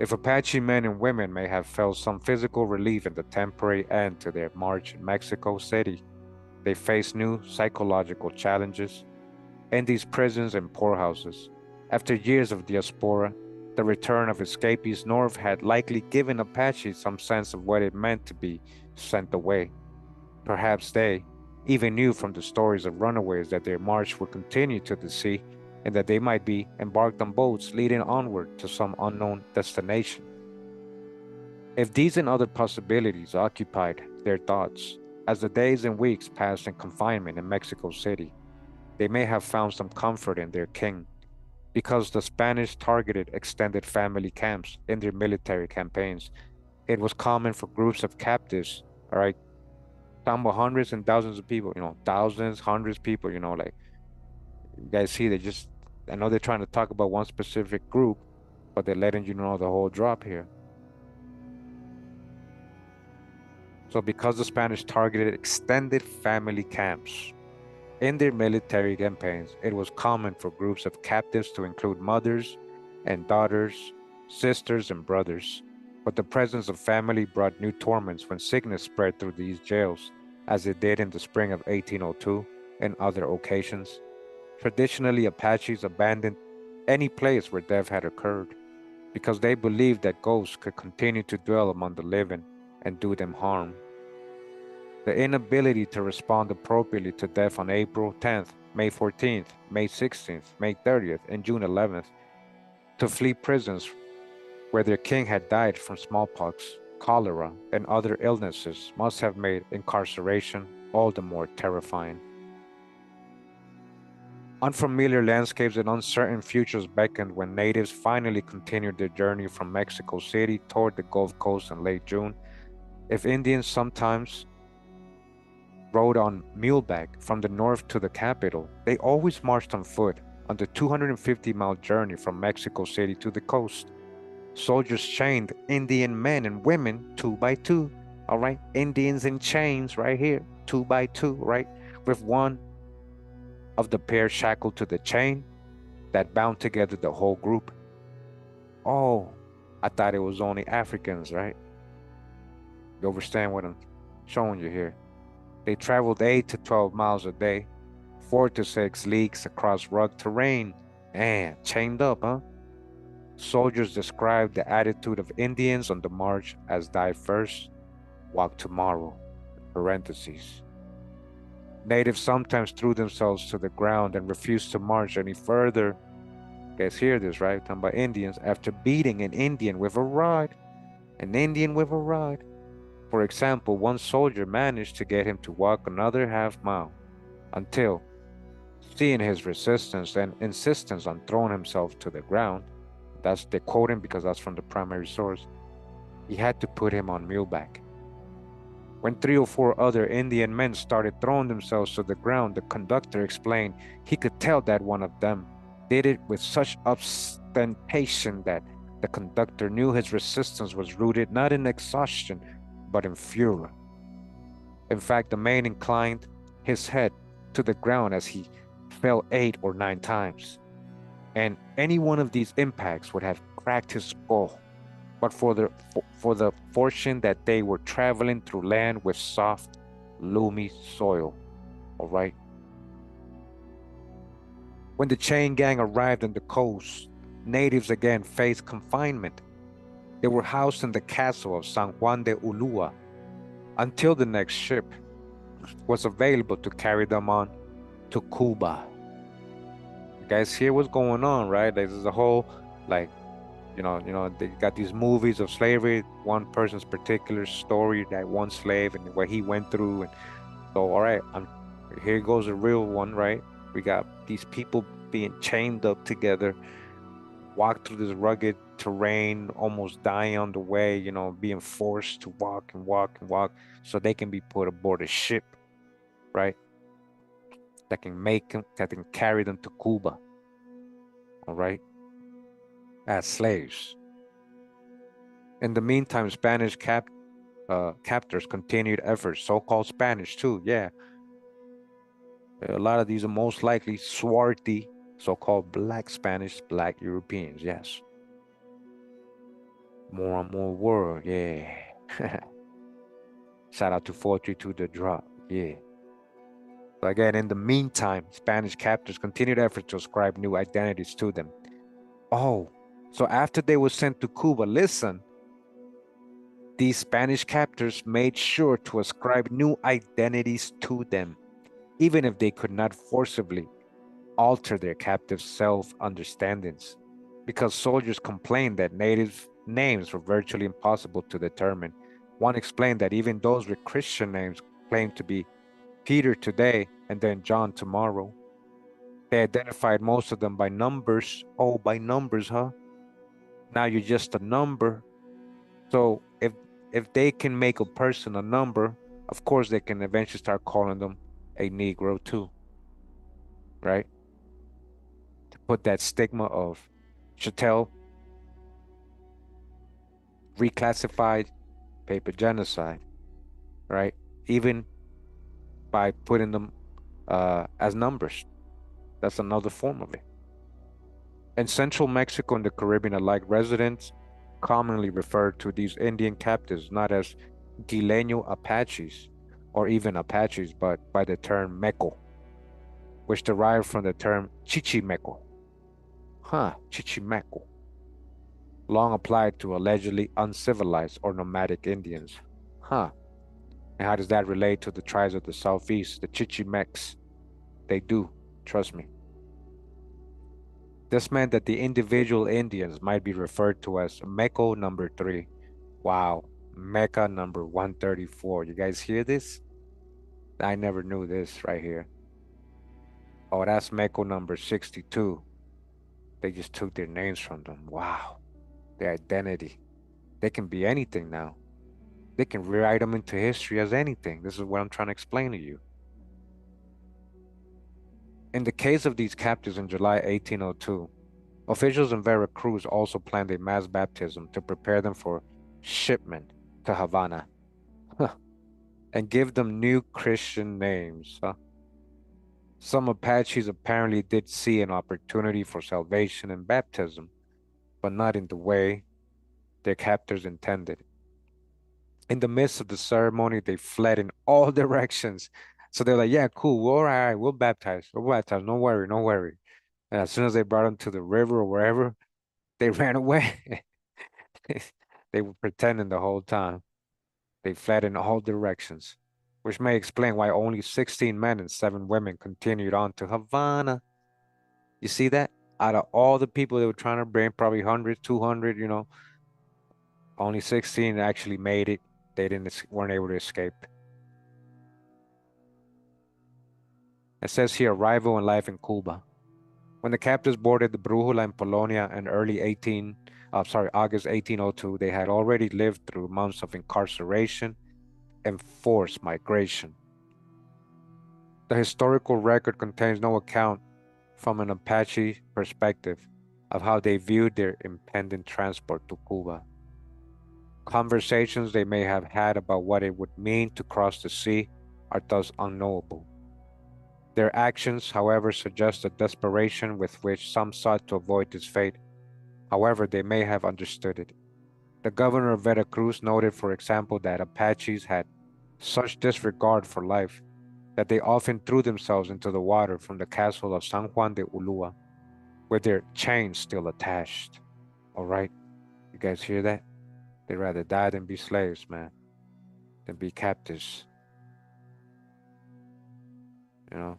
If Apache men and women may have felt some physical relief in the temporary end to their march in Mexico City, they faced new psychological challenges in these prisons and poorhouses. After years of diaspora, the return of escapees north had likely given Apaches some sense of what it meant to be sent away. Perhaps they even knew from the stories of runaways that their march would continue to the sea and that they might be embarked on boats leading onward to some unknown destination. If these and other possibilities occupied their thoughts, as the days and weeks passed in confinement in Mexico City, they may have found some comfort in their king, because the Spanish targeted extended family camps in their military campaigns. It was common for groups of captives, all right, talking about hundreds and thousands of people, thousands, hundreds of people, like you guys see, I know they're trying to talk about one specific group, but they're letting you know the whole drop here. So because the Spanish targeted extended family camps in their military campaigns, it was common for groups of captives to include mothers and daughters, sisters and brothers. But the presence of family brought new torments when sickness spread through these jails, as it did in the spring of 1802 and other occasions. Traditionally, Apaches abandoned any place where death had occurred because they believed that ghosts could continue to dwell among the living and do them harm. The inability to respond appropriately to death on April 10th, May 14th, May 16th, May 30th, and June 11th, to flee prisons where their king had died from smallpox, cholera, and other illnesses must have made incarceration all the more terrifying. Unfamiliar landscapes and uncertain futures beckoned when natives finally continued their journey from Mexico City toward the Gulf Coast in late June. If Indians sometimes rode on muleback from the north to the capital, they always marched on foot on the 250-mile journey from Mexico City to the coast. Soldiers chained Indian men and women two by two. All right, Indians in chains right here, two by two, right, with one of the pair shackled to the chain that bound together the whole group. Oh, I thought it was only Africans, right? You understand what I'm showing you here? They traveled 8 to 12 miles a day, 4 to 6 leagues across rugged terrain. Man, chained up, huh? Soldiers described the attitude of Indians on the march as die first, walk tomorrow. Parentheses. Natives sometimes threw themselves to the ground and refused to march any further. Guys, hear this, right? Talking about Indians. After beating an Indian with a rod, an Indian with a rod. For example, one soldier managed to get him to walk another half mile until, seeing his resistance and insistence on throwing himself to the ground, that's the quoting because that's from the primary source, he had to put him on muleback. When 3 or 4 other Indian men started throwing themselves to the ground, the conductor explained he could tell that one of them did it with such ostentation that the conductor knew his resistance was rooted not in exhaustion, but in fury. In fact, the man inclined his head to the ground as he fell 8 or 9 times, and any one of these impacts would have cracked his skull. But for the fortune that they were traveling through land with soft, loamy soil. All right. When the chain gang arrived on the coast, natives again faced confinement. They were housed in the castle of San Juan de Ulua until the next ship was available to carry them on to Cuba. You guys hear what's going on, right? This is a whole, like, they got these movies of slavery, one person's particular story, that one slave and what he went through. And so, all right, here goes a real one, right? We got these people being chained up together, walk through this rugged terrain, almost dying on the way, being forced to walk and walk and walk so they can be put aboard a ship, right? That can carry them to Cuba, all right, as slaves. In the meantime, Spanish captors continued efforts, so-called Spanish too, yeah. A lot of these are most likely swarthy, so-called black Spanish, black Europeans, yes. More and more word, yeah. Shout out to 432 The Drop, yeah. So again, in the meantime, Spanish captors continued efforts to ascribe new identities to them. Oh, so after they were sent to Cuba, listen, these Spanish captors made sure to ascribe new identities to them, even if they could not forcibly alter their captive self-understandings, because soldiers complained that native names were virtually impossible to determine. One explained that even those with Christian names claimed to be Peter today and then John tomorrow. They identified most of them by numbers. Oh, by numbers, huh? Now you're just a number. So if they can make a person a number, of course they can eventually start calling them a Negro too, right? To put that stigma of chattel, reclassified, paper genocide, right? Even by putting them as numbers. That's another form of it. In central Mexico and the Caribbean alike, residents commonly refer to these Indian captives not as Guileño Apaches or even Apaches, but by the term Meco, which derived from the term Chichimeco. Chichimeco, long applied to allegedly uncivilized or nomadic Indians. Huh. And how does that relate to the tribes of the Southeast, the Chichimecs? They do, trust me. This meant that the individual Indians might be referred to as Meco number 3. Wow, Mecca number 134. You guys hear this? I never knew this right here. Oh, that's Meko number 62. They just took their names from them. Wow. Their identity. They can be anything now. They can rewrite them into history as anything. This is what I'm trying to explain to you. In the case of these captives in July 1802, officials in Veracruz also planned a mass baptism to prepare them for shipment to Havana and give them new Christian names. Some Apaches apparently did see an opportunity for salvation and baptism, but not in the way their captors intended. In the midst of the ceremony, they fled in all directions. So they're like, yeah, cool, all right, we'll baptize, no worry, no worry. And as soon as they brought them to the river or wherever, they ran away. They were pretending the whole time. They fled in all directions, which may explain why only 16 men and 7 women continued on to Havana. You see that? Out of all the people they were trying to bring, probably 100, 200, only 16 actually made it. They weren't able to escape. It says here, arrival and life in Cuba. When the captives boarded the Brújula in Polonia in August 1802, they had already lived through months of incarceration and forced migration. The historical record contains no account from an Apache perspective of how they viewed their impending transport to Cuba. Conversations they may have had about what it would mean to cross the sea are thus unknowable. Their actions, however, suggest the desperation with which some sought to avoid this fate. However, they may have understood it. The governor of Veracruz noted, for example, that Apaches had such disregard for life that they often threw themselves into the water from the castle of San Juan de Ulua, with their chains still attached. All right, you guys hear that? They'd rather die than be slaves, man, than be captives, you know?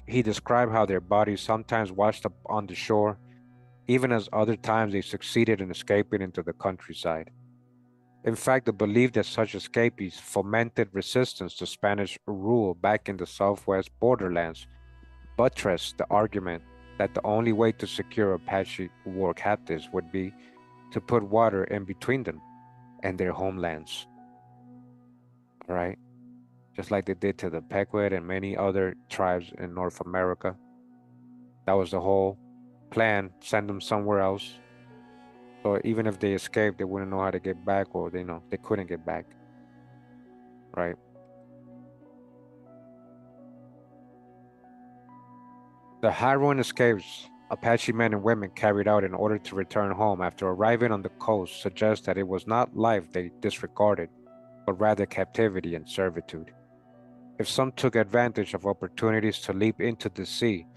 He described how their bodies sometimes washed up on the shore, even as other times they succeeded in escaping into the countryside. In fact, the belief that such escapees fomented resistance to Spanish rule back in the southwest borderlands buttressed the argument that the only way to secure Apache war captives would be to put water in between them and their homelands. All right, just like they did to the Pequot and many other tribes in North America. That was the whole plan, send them somewhere else. So even if they escaped, they wouldn't know how to get back, or they know they couldn't get back, right? The harrowing escapes Apache men and women carried out in order to return home after arriving on the coast suggest that it was not life they disregarded, but rather captivity and servitude. If some took advantage of opportunities to leap into the sea,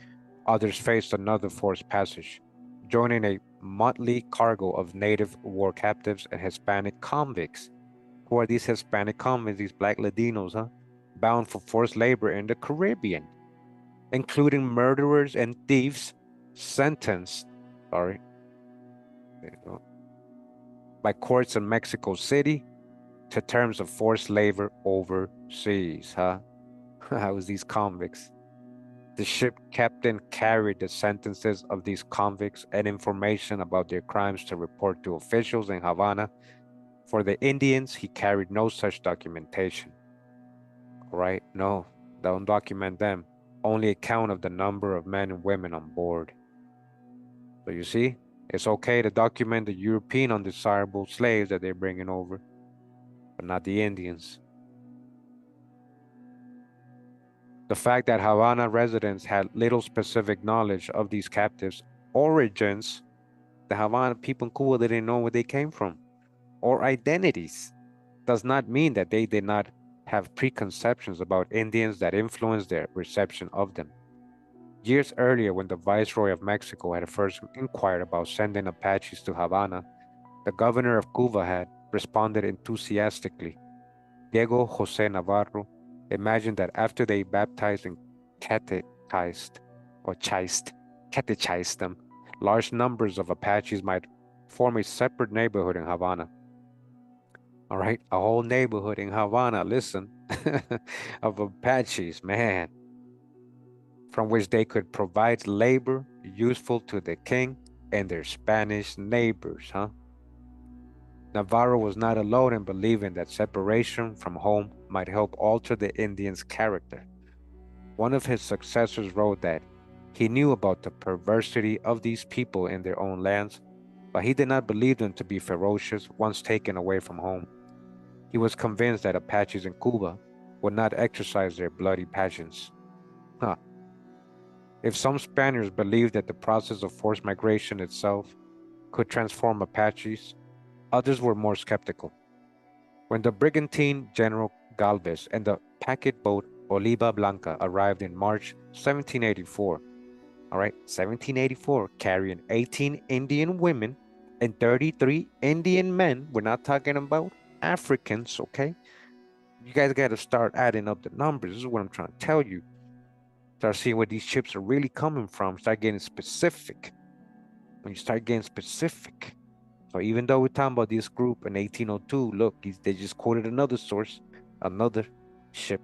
others faced another forced passage, joining a motley cargo of native war captives and Hispanic convicts. Who are these Hispanic convicts, these black Latinos, huh? Bound for forced labor in the Caribbean, including murderers and thieves sentenced, sorry, by courts in Mexico City to terms of forced labor overseas, huh? How was these convicts? The ship captain carried the sentences of these convicts and information about their crimes to report to officials in Havana. For the Indians, he carried no such documentation. Right? No, don't document them. Only a count of the number of men and women on board. So you see, it's okay to document the European undesirable slaves that they're bringing over, but not the Indians. The fact that Havana residents had little specific knowledge of these captives' origins, the Havana people in Cuba didn't know where they came from, or identities, does not mean that they did not have preconceptions about Indians that influenced their reception of them. Years earlier, when the Viceroy of Mexico had first inquired about sending Apaches to Havana, the governor of Cuba had responded enthusiastically. Diego Jose Navarro imagined that after they baptized and catechized, or chized, catechized them, large numbers of Apaches might form a separate neighborhood in Havana. All right, a whole neighborhood in Havana, listen, of Apaches, man, from which they could provide labor useful to the king and their Spanish neighbors, huh? Navarro was not alone in believing that separation from home might help alter the Indians' character. One of his successors wrote that he knew about the perversity of these people in their own lands, but he did not believe them to be ferocious once taken away from home. He was convinced that Apaches in Cuba would not exercise their bloody passions. Huh. If some Spaniards believed that the process of forced migration itself could transform Apaches, others were more skeptical. When the brigantine General Galvez and the packet boat Oliva Blanca arrived in March 1784, all right, 1784, carrying 18 Indian women and 33 Indian men, we're not talking about Africans, okay? You guys got to start adding up the numbers. This is what I'm trying to tell you. Start seeing where these ships are really coming from. Start getting specific. When you start getting specific. So even though we're talking about this group in 1802, look, they just quoted another source, another ship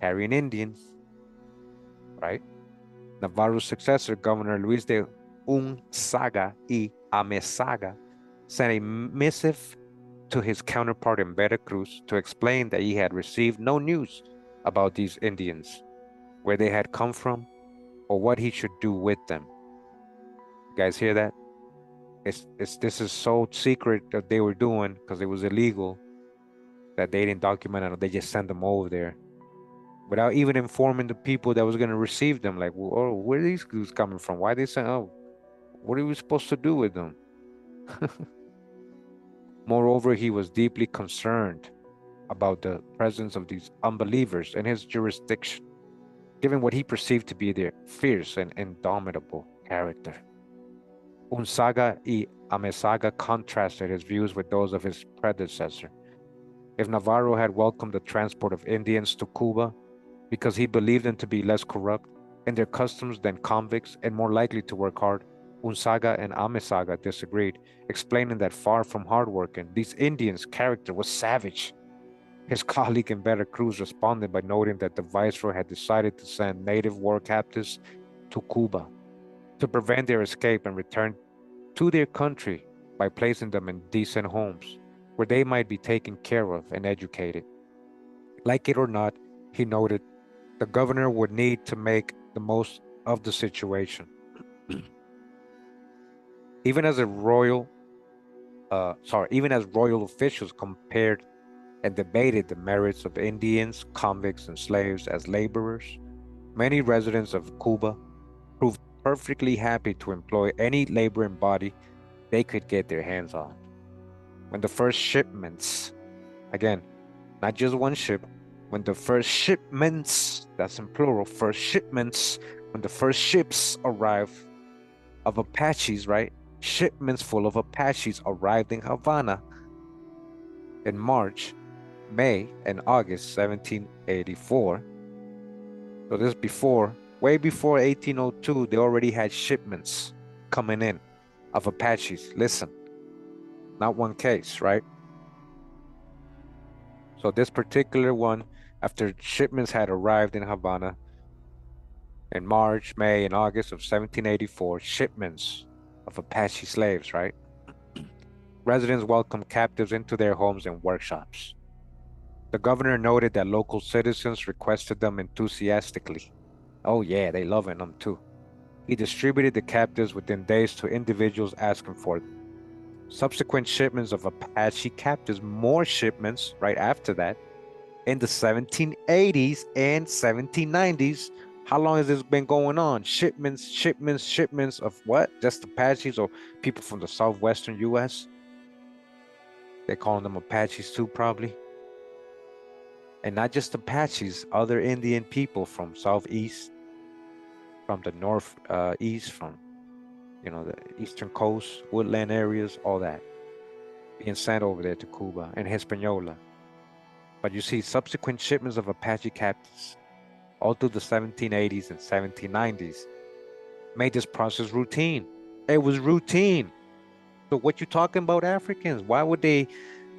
carrying Indians, right? Navarro's successor, Governor Luis de Unzaga y Amezaga, sent a missive to his counterpart in Veracruz to explain that he had received no news about these Indians, where they had come from, or what he should do with them. You guys hear that? This is so secret that they were doing because it was illegal that they didn't document it. They just sent them over there without even informing the people that was going to receive them. Like, well, oh, where are these dudes coming from? Why they sent? Oh, what are we supposed to do with them? Moreover, he was deeply concerned about the presence of these unbelievers in his jurisdiction, given what he perceived to be their fierce and indomitable character. Unzaga y Amezaga contrasted his views with those of his predecessor. If Navarro had welcomed the transport of Indians to Cuba because he believed them to be less corrupt in their customs than convicts and more likely to work hard, Unzaga and Amezaga disagreed, explaining that far from hardworking, these Indians' character was savage. His colleague in Veracruz responded by noting that the viceroy had decided to send native war captives to Cuba to prevent their escape and return to their country by placing them in decent homes where they might be taken care of and educated. Like it or not, he noted, the governor would need to make the most of the situation. Even as royal officials compared and debated the merits of Indians, convicts, and slaves as laborers, many residents of Cuba proved perfectly happy to employ any laboring body they could get their hands on. When the first shipments, again, not just one ship, when the first shipments, that's in plural, first shipments, when the first ships arrived of Apaches, right? Shipments full of Apaches arrived in Havana in March, May, and August 1784. So this before, way before 1802, they already had shipments coming in of Apaches. Listen, not one case, right? So this particular one, after shipments had arrived in Havana in March, May, and August of 1784, shipments of Apache slaves, right? Residents welcomed captives into their homes and workshops. The governor noted that local citizens requested them enthusiastically. Oh yeah, they loving them too. He distributed the captives within days to individuals asking for them. Subsequent shipments of Apache captives, more shipments right after that, in the 1780s and 1790s. How long has this been going on? Shipments, shipments, shipments of what? Just Apaches or people from the southwestern US? They're calling them Apaches too, probably. And not just Apaches, other Indian people from southeast, from the north east, from the eastern coast, woodland areas, all that, being sent over there to Cuba and Hispaniola. But you see, subsequent shipments of Apache captives all through the 1780s and 1790s made this process routine. It was routine. So what you talking about Africans? Why would they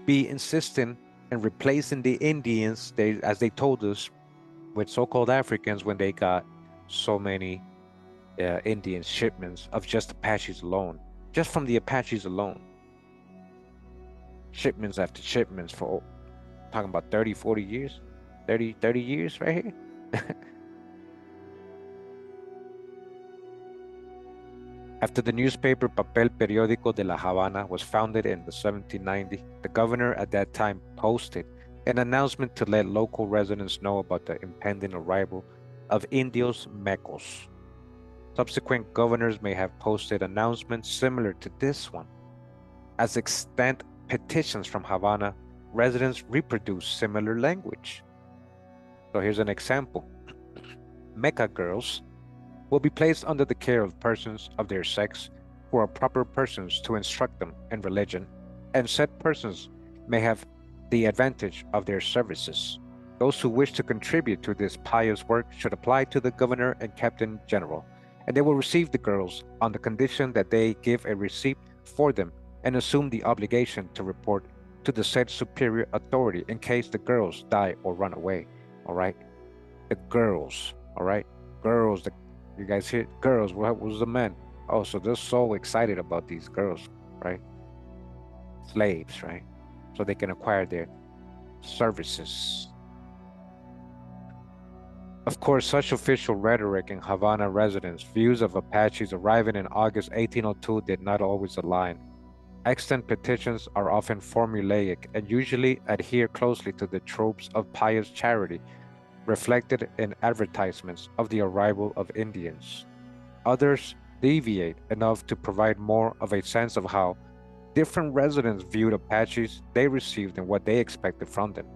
be insisting and replacing the Indians, they, as they told us, with so-called Africans when they got so many Indian shipments of just Apaches alone, just from the Apaches alone, shipments after shipments for talking about 30, 40 years, 30 years right here. After the newspaper Papel Periódico de la Havana was founded in the 1790, the governor at that time posted an announcement to let local residents know about the impending arrival of Indios Mecos. Subsequent governors may have posted announcements similar to this one. As extant petitions from Havana, residents reproduce similar language. So here's an example. Meca girls will be placed under the care of persons of their sex who are proper persons to instruct them in religion, and said persons may have the advantage of their services. Those who wish to contribute to this pious work should apply to the governor and captain general, and they will receive the girls on the condition that they give a receipt for them and assume the obligation to report to the said superior authority in case the girls die or run away. All right, the girls. All right, girls. You guys hear girls? What was the men? Oh, so they're so excited about these girls, right? Slaves, right? So they can acquire their services. Of course, such official rhetoric in Havana residents' views of Apaches arriving in August 1802 did not always align. Extant petitions are often formulaic and usually adhere closely to the tropes of pious charity reflected in advertisements of the arrival of Indians. Others deviate enough to provide more of a sense of how different residents viewed Apaches they received and what they expected from them.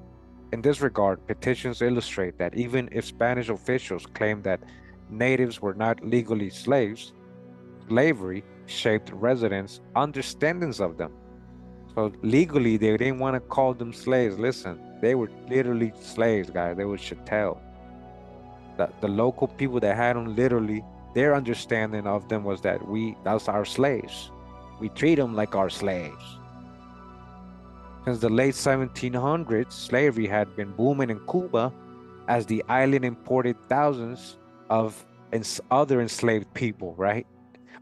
In this regard, petitions illustrate that even if Spanish officials claimed that natives were not legally slaves, slavery shaped residents' understandings of them. So legally, they didn't want to call them slaves. Listen, they were literally slaves, guys. They were chattel. The local people that had them literally, their understanding of them was that that's our slaves. We treat them like our slaves. Since the late 1700s, slavery had been booming in Cuba as the island imported thousands of other enslaved people, right?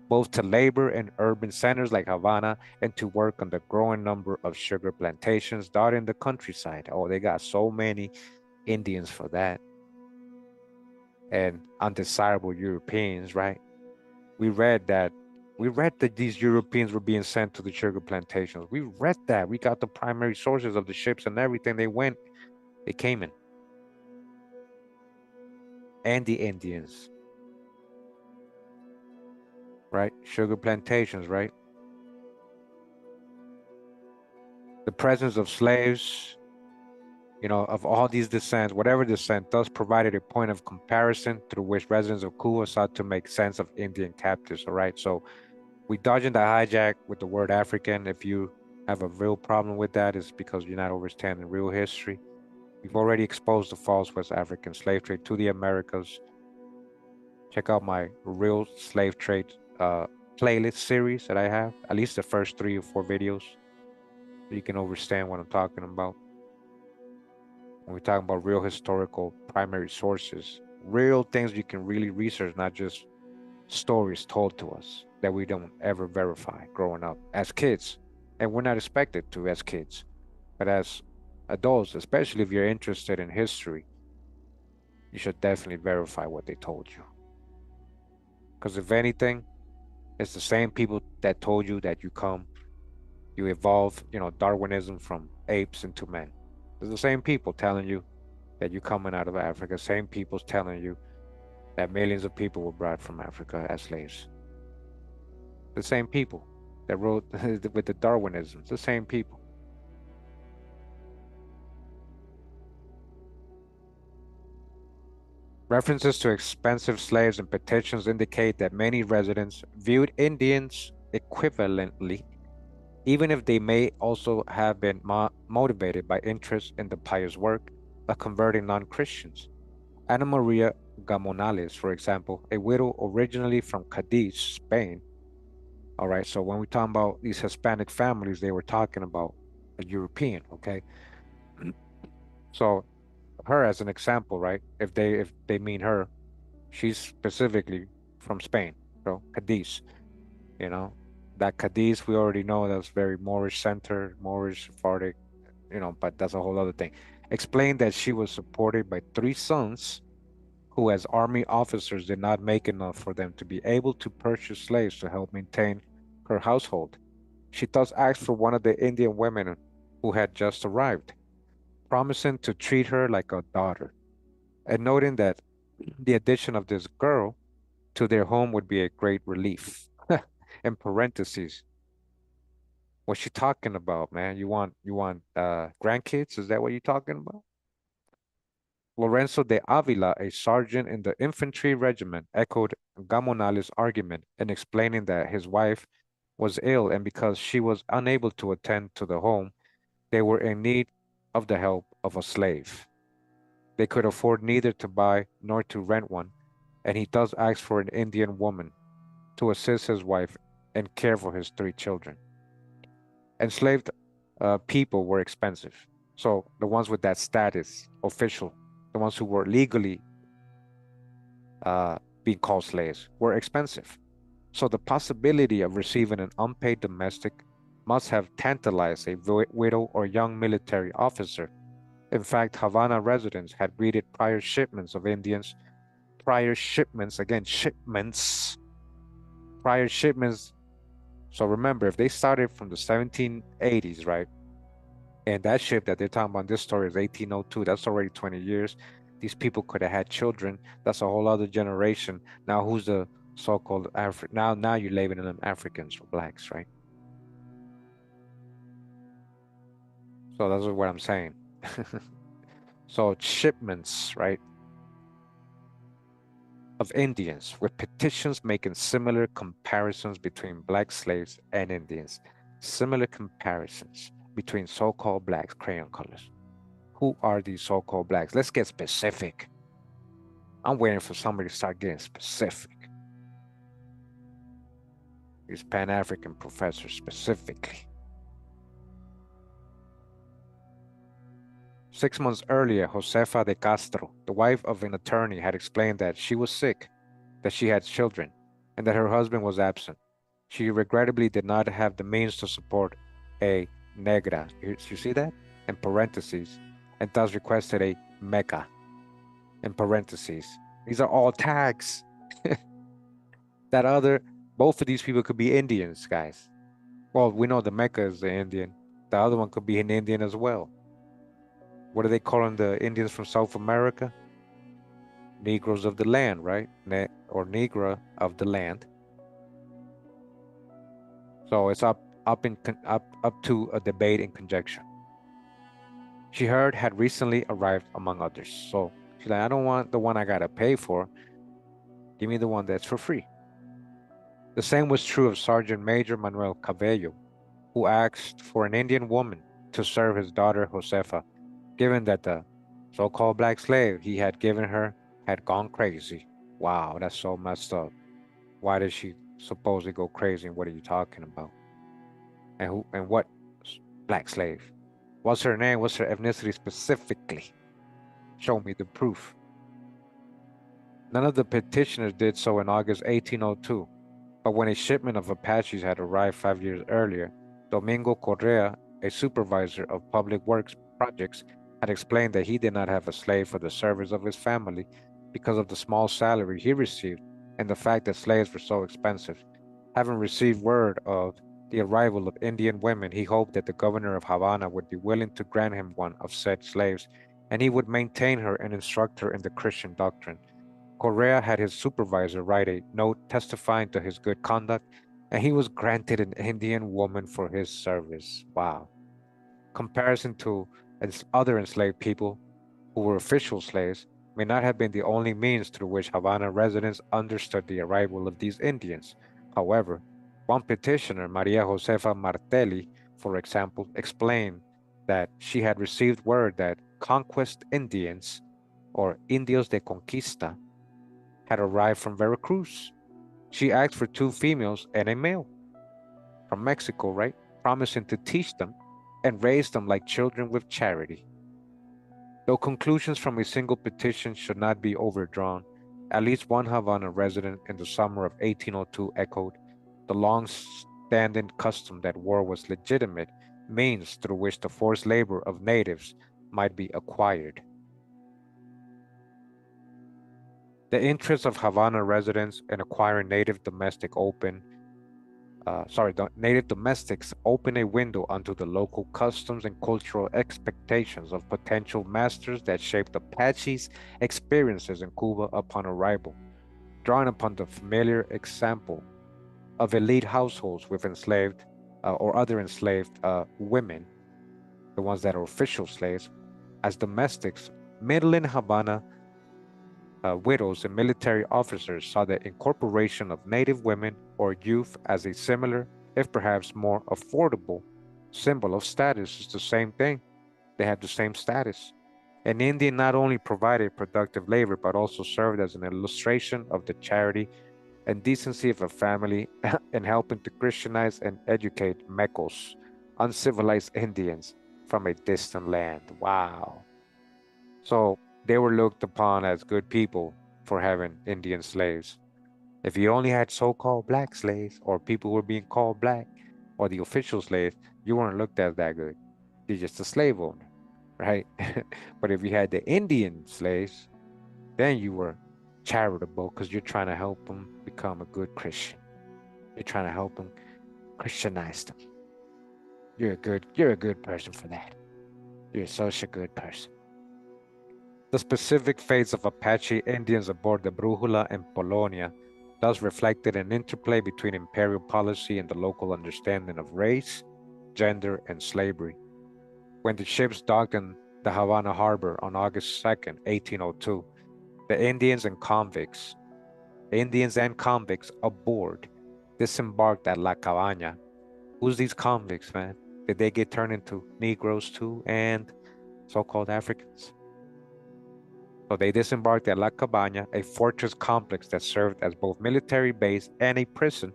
Both to labor in urban centers like Havana and to work on the growing number of sugar plantations dotting the countryside. Oh, they got so many Indians for that. And undesirable Europeans, right? We read that these Europeans were being sent to the sugar plantations. We read that. We got the primary sources of the ships and everything. They came in. And the Indians, right? Sugar plantations, right? The presence of slaves, of all these descents, whatever descent, thus provided a point of comparison through which residents of Cuba sought to make sense of Indian captives, all right? So we dodging the hijack with the word African. If you have a real problem with that, it's because you're not understanding real history. We've already exposed the false West African slave trade to the Americas. Check out my real slave trade playlist series that I have, at least the first 3 or 4 videos, so you can understand what I'm talking about. When we're talking about real historical primary sources, real things you can really research, not just stories told to us that we don't ever verify growing up as kids. And we're not expected to as kids, but as adults, especially if you're interested in history, you should definitely verify what they told you. Because if anything, it's the same people that told you that you evolve, Darwinism from apes into men. It's the same people telling you that you're coming out of Africa, same people telling you that millions of people were brought from Africa as slaves. The same people that wrote with the Darwinism, it's the same people. References to expensive slaves and petitions indicate that many residents viewed Indians equivalently, even if they may also have been motivated by interest in the pious work of converting non-Christians. Ana Maria Gamonales, for example, a widow originally from Cadiz, Spain, All right. So when we talk about these Hispanic families, they were talking about a European. Okay. So her as an example, right? If they mean her, she's specifically from Spain. So Cadiz, you know, that Cadiz we already know that's very Moorish centered, Moorish Sephardic, but that's a whole other thing. Explained that she was supported by three sons who, as army officers, did not make enough for them to be able to purchase slaves to help maintain her household. She thus asked for one of the Indian women who had just arrived, promising to treat her like a daughter, and noting that the addition of this girl to their home would be a great relief. In parentheses, what's she talking about, man? You want grandkids? Is that what you're talking about? Lorenzo de Avila, a sergeant in the infantry regiment, echoed Gamonales' argument in explaining that his wife was ill and because she was unable to attend to the home, they were in need of the help of a slave. They could afford neither to buy nor to rent one, and he thus asked for an Indian woman to assist his wife and care for his three children. Enslaved people were expensive. So the ones with that status, official, the ones who were legally uh, being called slaves, were expensive. So the possibility of receiving an unpaid domestic must have tantalized a widow or young military officer. In fact, Havana residents had greeted prior shipments, again, prior shipments. So remember, if they started from the 1780s, right? And that ship that they're talking about in this story is 1802. That's already 20 years. These people could have had children. That's a whole other generation. Now, who's the so-called African? Now you're labeling them Africans or blacks, right? So that's what I'm saying. So shipments, right, of Indians with petitions making similar comparisons between black slaves and Indians. Similar comparisons between so-called blacks, crayon colors. Who are these so-called blacks? Let's get specific. I'm waiting for somebody to start getting specific. These Pan-African professors specifically. 6 months earlier, Josefa de Castro, the wife of an attorney, had explained that she was sick, that she had children, and that her husband was absent. She regrettably did not have the means to support a negra. You see that? In parentheses, and thus requested a meca in parentheses. These are all tags. That other, both of these people could be Indians, guys. Well, we know the Mecca is the Indian. The other one could be an Indian as well. What are they calling the Indians from South America? Negroes of the land, right? Or Negra of the land. So it's up to a debate and conjecture. She heard had recently arrived among others. So she's like, I don't want the one I gotta pay for. Give me the one that's for free. The same was true of Sergeant Major Manuel Cabello, who asked for an Indian woman to serve his daughter Josefa, given that the so-called black slave he had given her had gone crazy. Wow, that's so messed up. Why did she supposedly go crazy? And what are you talking about? And who and what black slave? What's her name? What's her ethnicity specifically? Show me the proof. None of the petitioners did so in August 1802, but when a shipment of Apaches had arrived 5 years earlier, Domingo Correa, a supervisor of public works projects, had explained that he did not have a slave for the service of his family because of the small salary he received and the fact that slaves were so expensive. Having received word of the arrival of Indian women, he hoped that the governor of Havana would be willing to grant him one of said slaves, and he would maintain her and instruct her in the Christian doctrine. Correa had his supervisor write a note testifying to his good conduct, and he was granted an Indian woman for his service. Wow. Comparison to other enslaved people who were official slaves may not have been the only means through which Havana residents understood the arrival of these Indians. However, one petitioner, Maria Josefa Martelli, for example, explained that she had received word that conquest Indians, or Indios de Conquista, had arrived from Veracruz. She asked for two females and a male. from Mexico, right? Promising to teach them and raise them like children with charity. Though conclusions from a single petition should not be overdrawn, at least one Havana resident in the summer of 1802 echoed the long-standing custom that war was legitimate means through which the forced labor of natives might be acquired. The interest of Havana residents in acquiring the native domestics open a window onto the local customs and cultural expectations of potential masters that shaped Apache's experiences in Cuba upon arrival, drawing upon the familiar example of elite households with enslaved or other enslaved women, the ones that are official slaves, as domestics. Middle in Havana widows and military officers saw the incorporation of native women or youth as a similar, if perhaps more affordable, symbol of status. It's the same thing. They had the same status. An Indian not only provided productive labor, but also served as an illustration of the charity and decency of a family in helping to Christianize and educate Mecos, uncivilized Indians from a distant land. Wow. So they were looked upon as good people for having Indian slaves. If you only had so-called black slaves or people who were being called black or the official slaves, you weren't looked at that good. You're just a slave owner, right? But if you had the Indian slaves, then you were charitable because you're trying to help them become a good Christian. You're trying to help them Christianize them. You're a good person for that. You're such a good person. The specific fates of Apache Indians aboard the Brújula and Polonia thus reflected an interplay between imperial policy and the local understanding of race, gender, and slavery. When the ships docked in the Havana harbor on August 2nd, 1802, the Indians and convicts aboard disembarked at La Cabaña. Who's these convicts, man? Did they get turned into Negroes too and so-called Africans? So they disembarked at La Cabaña, a fortress complex that served as both military base and a prison.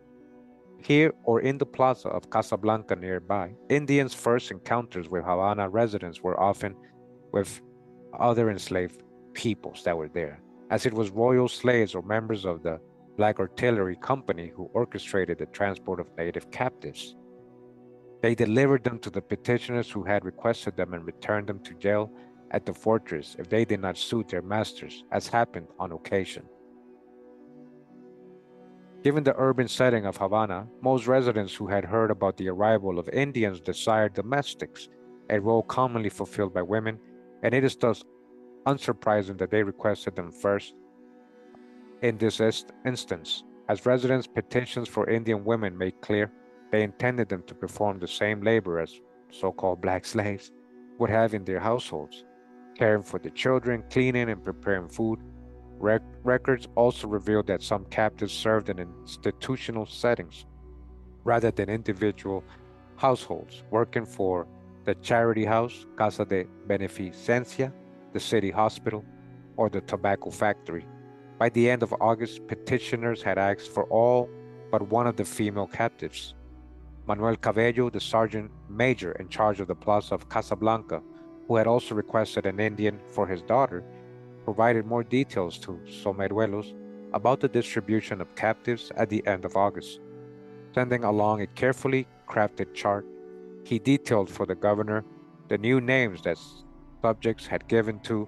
Here or in the plaza of Casablanca nearby, Indians' first encounters with Havana residents were often with other enslaved peoples that were there, as it was royal slaves or members of the Black Artillery Company who orchestrated the transport of native captives. They delivered them to the petitioners who had requested them and returned them to jail at the fortress if they did not suit their masters, as happened on occasion. Given the urban setting of Havana, most residents who had heard about the arrival of Indians desired domestics, a role commonly fulfilled by women, and it is thus unsurprising that they requested them first. In this instance, as residents' petitions for Indian women made clear, they intended them to perform the same labor as so-called black slaves would have in their households, caring for the children, cleaning and preparing food. Records also revealed that some captives served in institutional settings rather than individual households, working for the charity house, Casa de Beneficencia, the city hospital, or the tobacco factory. By the end of August, petitioners had asked for all but one of the female captives. Manuel Cabello, the sergeant major in charge of the plaza of Casablanca, who had also requested an Indian for his daughter, provided more details to Someruelos about the distribution of captives at the end of August. Sending along a carefully crafted chart, he detailed for the governor the new names that subjects had given to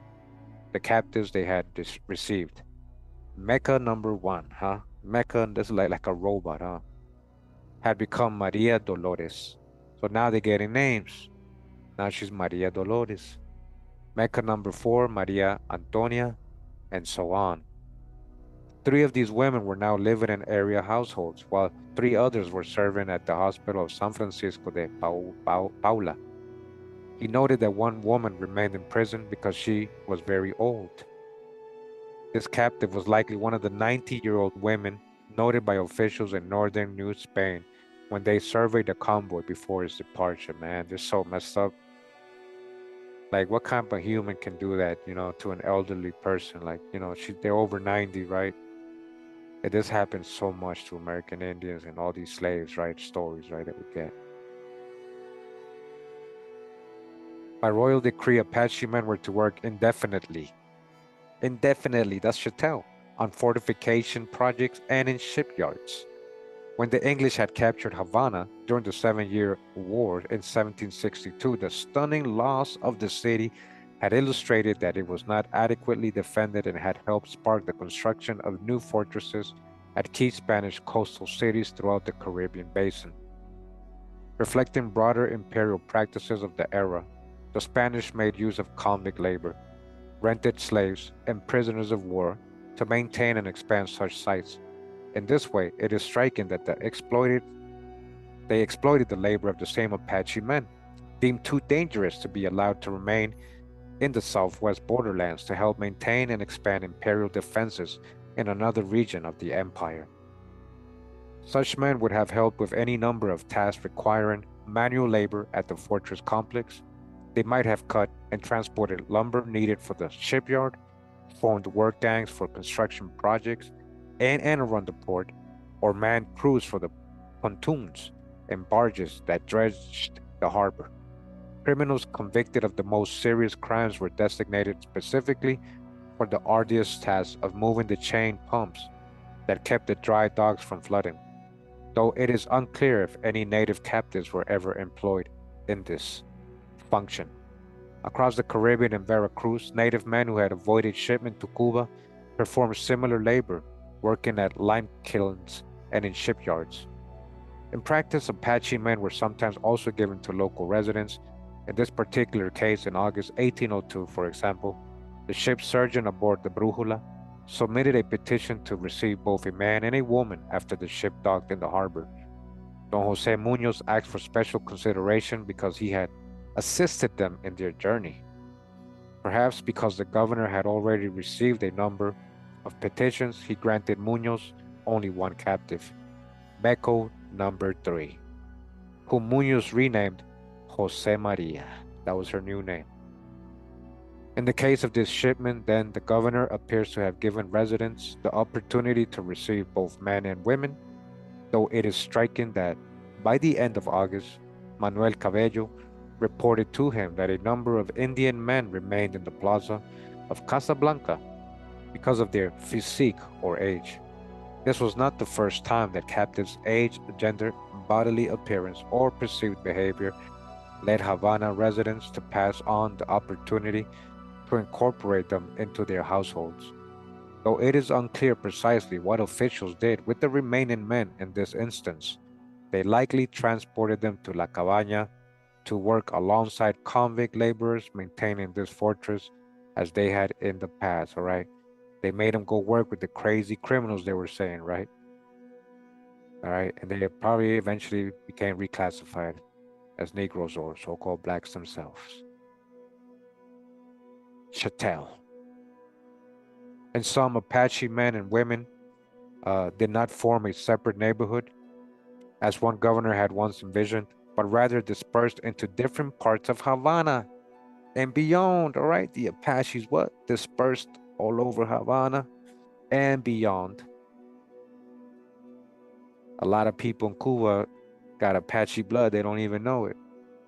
the captives they had received. Mecca number one, huh? Mecca, this is like a robot, huh? Had become Maria Dolores. So now they're getting names. Now she's Maria Dolores. Mecca number four, Maria Antonia, and so on. Three of these women were now living in area households, while three others were serving at the hospital of San Francisco de Paula. He noted that one woman remained in prison because she was very old. This captive was likely one of the 90-year-old women noted by officials in northern New Spain when they surveyed the convoy before its departure. Man, they're so messed up. Like, what kind of human can do that, to an elderly person? Like, they're over 90, right? And this happens so much to American Indians and all these slaves, right? Stories, right, that we get. By royal decree, Apache men were to work indefinitely. Indefinitely, that's chattel, on fortification projects and in shipyards. When the English had captured Havana during the Seven-Year War in 1762, the stunning loss of the city had illustrated that it was not adequately defended and had helped spark the construction of new fortresses at key Spanish coastal cities throughout the Caribbean basin. Reflecting broader imperial practices of the era, the Spanish made use of convict labor, rented slaves, and prisoners of war to maintain and expand such sites. In this way, it is striking that they exploited the labor of the same Apache men, deemed too dangerous to be allowed to remain in the southwest borderlands to help maintain and expand imperial defenses in another region of the empire. Such men would have helped with any number of tasks requiring manual labor at the fortress complex. They might have cut and transported lumber needed for the shipyard, formed work gangs for construction projects, and run the port, or manned crews for the pontoons and barges that dredged the harbor. Criminals convicted of the most serious crimes were designated specifically for the arduous task of moving the chain pumps that kept the dry docks from flooding, though it is unclear if any native captives were ever employed in this function. Across the Caribbean and Veracruz, native men who had avoided shipment to Cuba performed similar labor, working at lime kilns and in shipyards. In practice, Apache men were sometimes also given to local residents. In this particular case, in August 1802, for example, the ship's surgeon aboard the Brújula submitted a petition to receive both a man and a woman after the ship docked in the harbor. Don Jose Munoz asked for special consideration because he had assisted them in their journey. Perhaps because the governor had already received a number of petitions, he granted Munoz only one captive, Beko number 3, whom Munoz renamed Jose Maria. That was her new name. In the case of this shipment, then, the governor appears to have given residents the opportunity to receive both men and women, though it is striking that by the end of August, Manuel Cabello reported to him that a number of Indian men remained in the plaza of Casablanca because of their physique or age. This was not the first time that captives' age, gender, bodily appearance, or perceived behavior led Havana residents to pass on the opportunity to incorporate them into their households. Though it is unclear precisely what officials did with the remaining men in this instance, they likely transported them to La Cabaña to work alongside convict laborers maintaining this fortress as they had in the past, all right? They made them go work with the crazy criminals they were saying, right? All right, and they probably eventually became reclassified as Negroes or so-called blacks themselves. Chattel. And some Apache men and women did not form a separate neighborhood, as one governor had once envisioned, but rather dispersed into different parts of Havana and beyond. All right, the Apaches what dispersed all over Havana and beyond. A lot of people in Cuba got Apache blood; they don't even know it.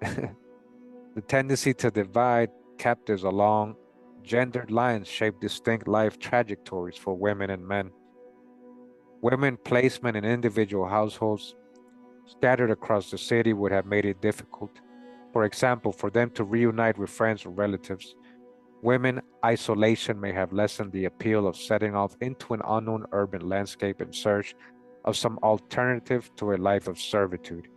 The tendency to divide captives along gendered lines shaped distinct life trajectories for women and men. Women placement in individual households scattered across the city would have made it difficult. For example, for them to reunite with friends or relatives. Women isolation may have lessened the appeal of setting off into an unknown urban landscape in search of some alternative to a life of servitude.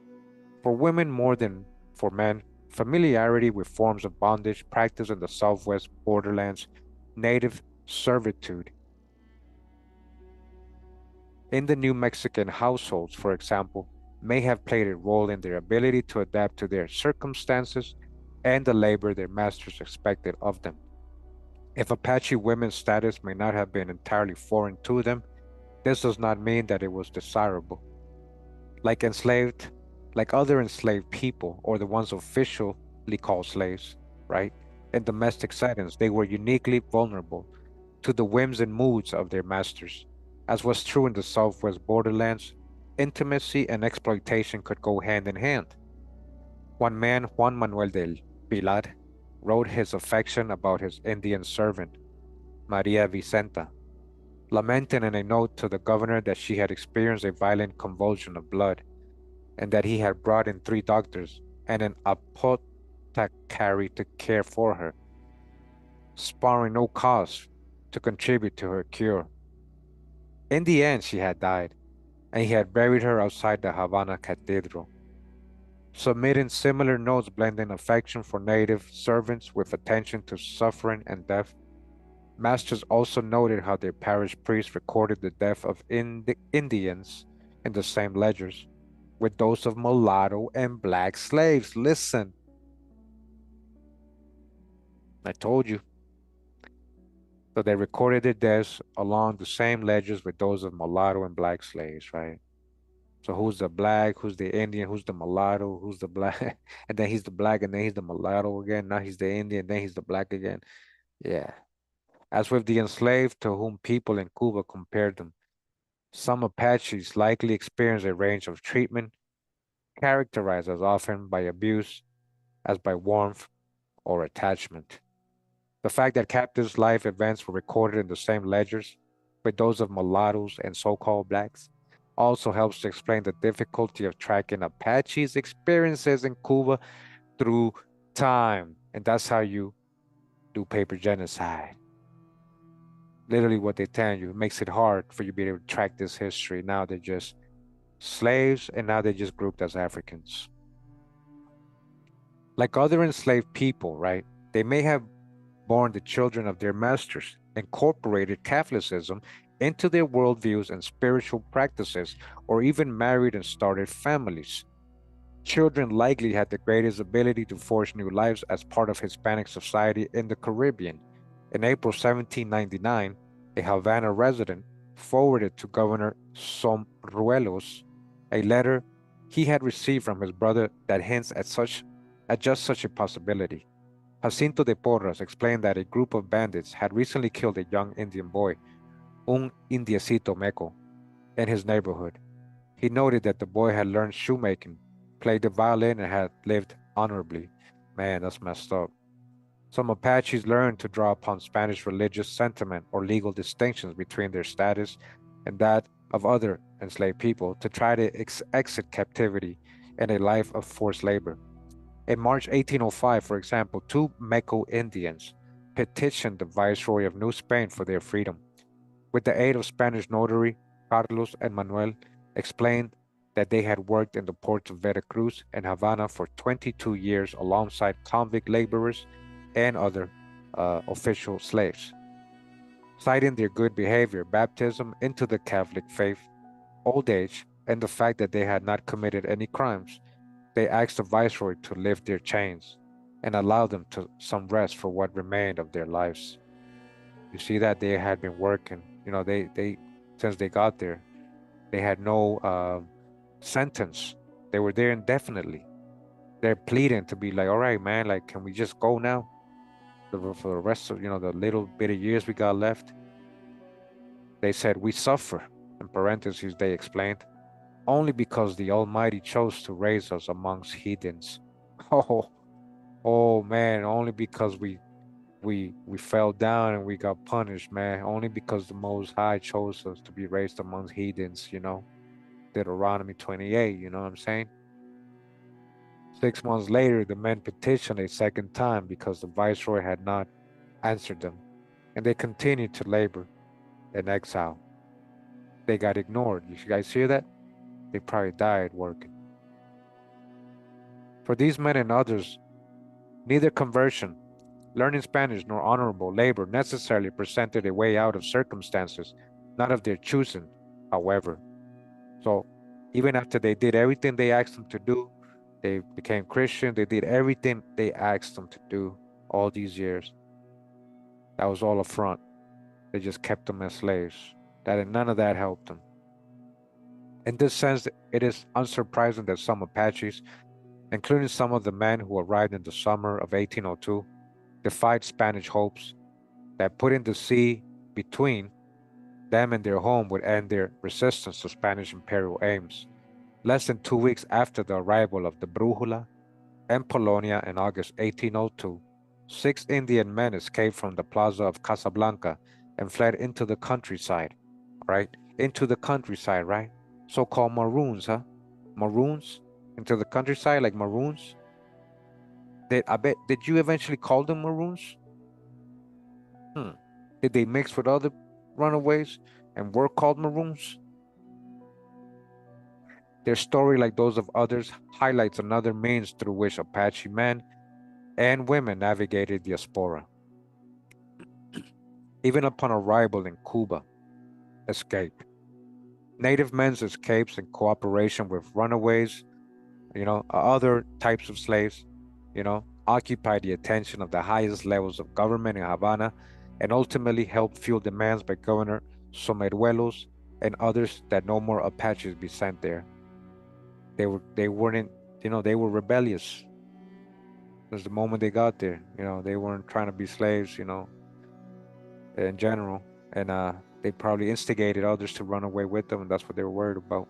For women more than for men, familiarity with forms of bondage practiced in the southwest borderlands, native servitude. In the New Mexican households, for example, may have played a role in their ability to adapt to their circumstances and the labor their masters expected of them. If Apache women's status may not have been entirely foreign to them, this does not mean that it was desirable. Like enslaved, like other enslaved people, or the ones officially called slaves, right? In domestic settings, they were uniquely vulnerable to the whims and moods of their masters. As was true in the southwest borderlands, intimacy and exploitation could go hand in hand. One man, Juan Manuel del Pilar, wrote his affection about his Indian servant, Maria Vicenta, lamenting in a note to the governor that she had experienced a violent convulsion of blood, and that he had brought in 3 doctors and an apothecary to care for her, sparing no cost to contribute to her cure. In the end, she had died, and he had buried her outside the Havana cathedral, submitting similar notes blending affection for native servants with attention to suffering and death. Masters also noted how their parish priests recorded the death of Indians in the same ledgers with those of mulatto and black slaves. Listen, I told you. So they recorded their deaths along the same ledgers with those of mulatto and black slaves, right? So who's the black, who's the Indian, who's the mulatto, who's the black, and then he's the black, and then he's the mulatto again. Now he's the Indian, then he's the black again. Yeah. As with the enslaved to whom people in Cuba compared them, some Apaches likely experienced a range of treatment characterized as often by abuse as by warmth or attachment. The fact that captives' life events were recorded in the same ledgers with those of mulattoes and so-called blacks also helps to explain the difficulty of tracking Apaches' experiences in Cuba through time. And that's how you do paper genocide. Literally what they tell you. It makes it hard for you to be able to track this history. Now they're just slaves, and now they're just grouped as Africans. Like other enslaved people, right? They may have born the children of their masters, incorporated Catholicism into their worldviews and spiritual practices, or even married and started families. Children likely had the greatest ability to forge new lives as part of Hispanic society in the Caribbean. In April 1799, a Havana resident forwarded to Governor Somruelos a letter he had received from his brother that hints at just such a possibility. Jacinto de Porras explained that a group of bandits had recently killed a young Indian boy, un indiecito meco, in his neighborhood. He noted that the boy had learned shoemaking, played the violin, and had lived honorably. Man, that's messed up. Some Apaches learned to draw upon Spanish religious sentiment or legal distinctions between their status and that of other enslaved people to try to exit captivity and a life of forced labor. In March 1805, for example, 2 Meco Indians petitioned the Viceroy of New Spain for their freedom. With the aid of Spanish notary Carlos and Manuel, explained that they had worked in the ports of Veracruz and Havana for 22 years alongside convict laborers and other official slaves. Citing their good behavior, baptism into the Catholic faith, old age, and the fact that they had not committed any crimes, they asked the viceroy to lift their chains and allow them to some rest for what remained of their lives. You see that they had been working. They since they got there, they had no sentence. They were there indefinitely. They're pleading to be like, all right, man, like, can we just go now? For the rest of the little bit of years we got left. They said we suffer. In parentheses, they explained only because the Almighty chose to raise us amongst heathens. Oh, oh man, only because we fell down and we got punished, man. Only because the Most High chose us to be raised amongst heathens. Deuteronomy 28, you know what I'm saying? 6 months later, the men petitioned a second time because the viceroy had not answered them, and they continued to labor in exile. They got ignored. You guys hear that? They probably died working. For these men and others, neither conversion, learning Spanish, nor honorable labor necessarily presented a way out of circumstances, not of their choosing, however. So even after they did everything they asked them to do, they became Christian, they did everything they asked them to do all these years. That was all a front. They just kept them as slaves. None of that helped them. In this sense, it is unsurprising that some Apaches, including some of the men who arrived in the summer of 1802, defied Spanish hopes that putting the sea between them and their home would end their resistance to Spanish imperial aims. Less than 2 weeks after the arrival of the Brújula and Polonia in August 1802, 6 Indian men escaped from the plaza of Casablanca and fled into the countryside, right? Into the countryside, right? So-called maroons, huh? Maroons? Into the countryside, like maroons? Did you eventually call them maroons? Hmm. Did they mix with other runaways and were called maroons? Their story, like those of others, highlights another means through which Apache men and women navigated Diaspora. Even upon arrival in Cuba, escape. Native men's escapes in cooperation with runaways, other types of slaves, occupied the attention of the highest levels of government in Havana and ultimately helped fuel demands by Governor Someruelos and others that no more Apaches be sent there. They weren't, they were rebellious. Because the moment they got there, they weren't trying to be slaves, in general. And they probably instigated others to run away with them, and that's what they were worried about.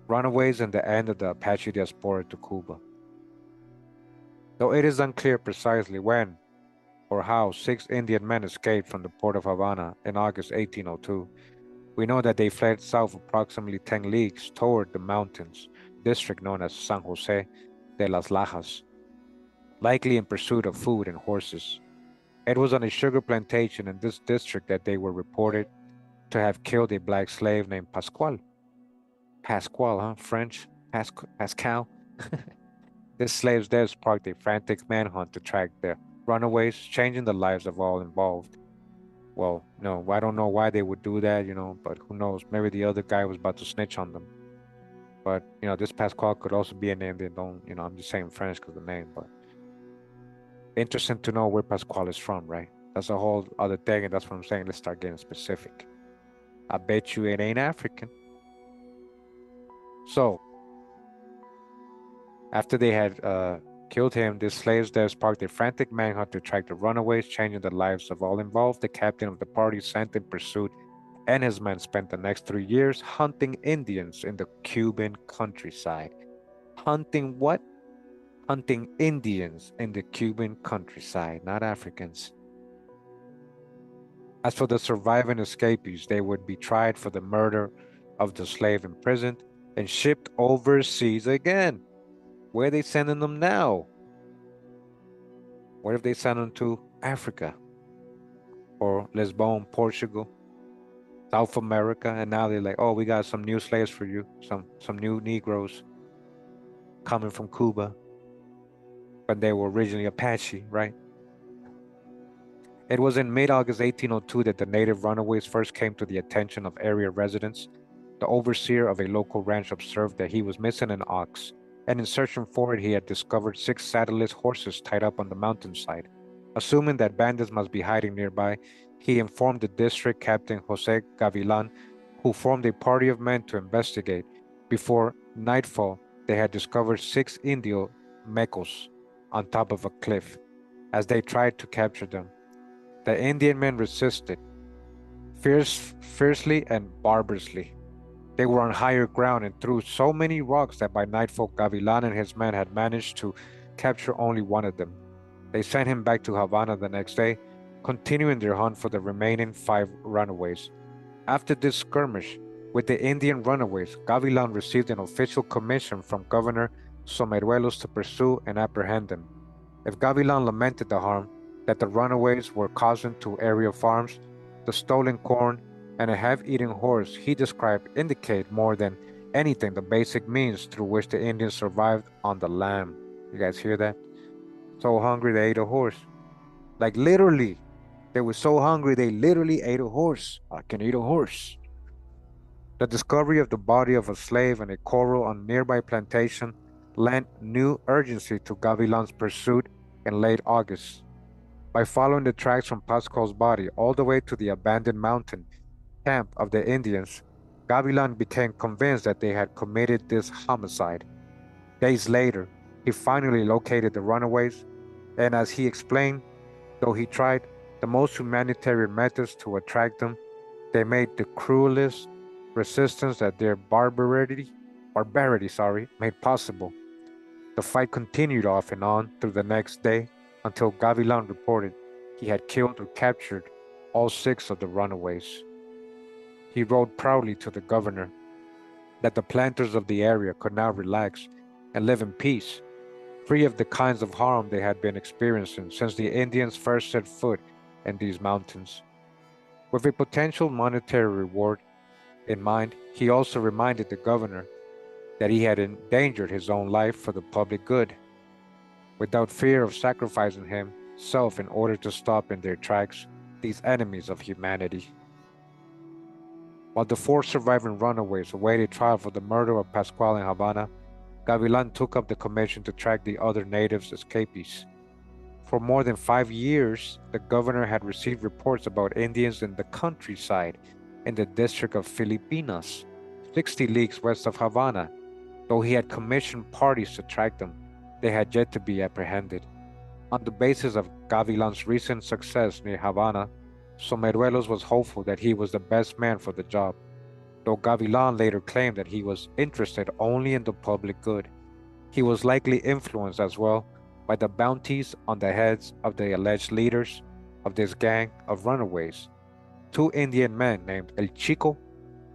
Runaways and the end of the Apache diaspora to Cuba. Though it is unclear precisely when or how 6 Indian men escaped from the port of Havana in August 1802, we know that they fled south approximately 10 leagues toward the mountains, district known as San Jose de las Lajas, likely in pursuit of food and horses. It was on a sugar plantation in this district that they were reported to have killed a black slave named Pascual. Pascual, huh? French? Pascal? This slave's death sparked a frantic manhunt to track the runaways, changing the lives of all involved. Well, no, I don't know why they would do that, but who knows? Maybe the other guy was about to snitch on them. But, this Pascual could also be a name they don't, I'm just saying French because of the name, but interesting to know where Pascual is from, right? That's a whole other thing, and that's what I'm saying. Let's start getting specific. I bet you it ain't African. So, after they had killed him, the slaves there sparked a frantic manhunt to track the runaways, changing the lives of all involved. The captain of the party sent in pursuit, and his men spent the next 3 years hunting Indians in the Cuban countryside. Hunting what? Hunting Indians in the Cuban countryside, not Africans. As for the surviving escapees, they would be tried for the murder of the slave imprisoned and shipped overseas again. Where are they sending them now? What if they send them to Africa or Lisbon, Portugal, South America, and now they're like, oh, we got some new slaves for you, some new Negroes coming from Cuba, but they were originally Apache, right? It was in mid-August 1802 that the native runaways first came to the attention of area residents. The overseer of a local ranch observed that he was missing an ox, and in searching for it, he had discovered 6 saddleless horses tied up on the mountainside. Assuming that bandits must be hiding nearby, he informed the district captain Jose Gavilan, who formed a party of men to investigate. Before nightfall, they had discovered 6 Indio mecos on top of a cliff. As they tried to capture them, the Indian men resisted, fiercely and barbarously. They were on higher ground and threw so many rocks that by nightfall Gavilan and his men had managed to capture only one of them. They sent him back to Havana the next day, continuing their hunt for the remaining 5 runaways. After this skirmish with the Indian runaways, Gavilan received an official commission from Governor Someruelos to pursue and apprehend them. If Gavilan lamented the harm that the runaways were causing to area farms, the stolen corn, and a half-eaten horse he described indicate more than anything the basic means through which the Indians survived on the lam. You guys hear that? So hungry they ate a horse. Like literally, they were so hungry they literally ate a horse. I can eat a horse. The discovery of the body of a slave in a corral on a nearby plantation lent new urgency to Gavilan's pursuit in late August. By following the tracks from Pascual's body all the way to the abandoned mountain camp of the Indians, Gavilan became convinced that they had committed this homicide. Days later, he finally located the runaways, and as he explained, though he tried the most humanitarian methods to attract them, They made the cruelest resistance that their barbarity, made possible. The fight continued off and on through the next day until Gavilan reported he had killed or captured all 6 of the runaways. He wrote proudly to the governor that the planters of the area could now relax and live in peace, free of the kinds of harm they had been experiencing since the Indians first set foot in these mountains. With a potential monetary reward in mind, he also reminded the governor that he had endangered his own life for the public good, without fear of sacrificing himself in order to stop in their tracks these enemies of humanity. While the 4 surviving runaways awaited trial for the murder of Pascual in Havana, Gavilan took up the commission to track the other natives' escapees. For more than 5 years, the governor had received reports about Indians in the countryside in the district of Filipinas, 60 leagues west of Havana. Though he had commissioned parties to track them, they had yet to be apprehended. On the basis of Gavilan's recent success near Havana, Someruelos was hopeful that he was the best man for the job, though Gavilan later claimed that he was interested only in the public good. He was likely influenced as well by the bounties on the heads of the alleged leaders of this gang of runaways, 2 Indian men named El Chico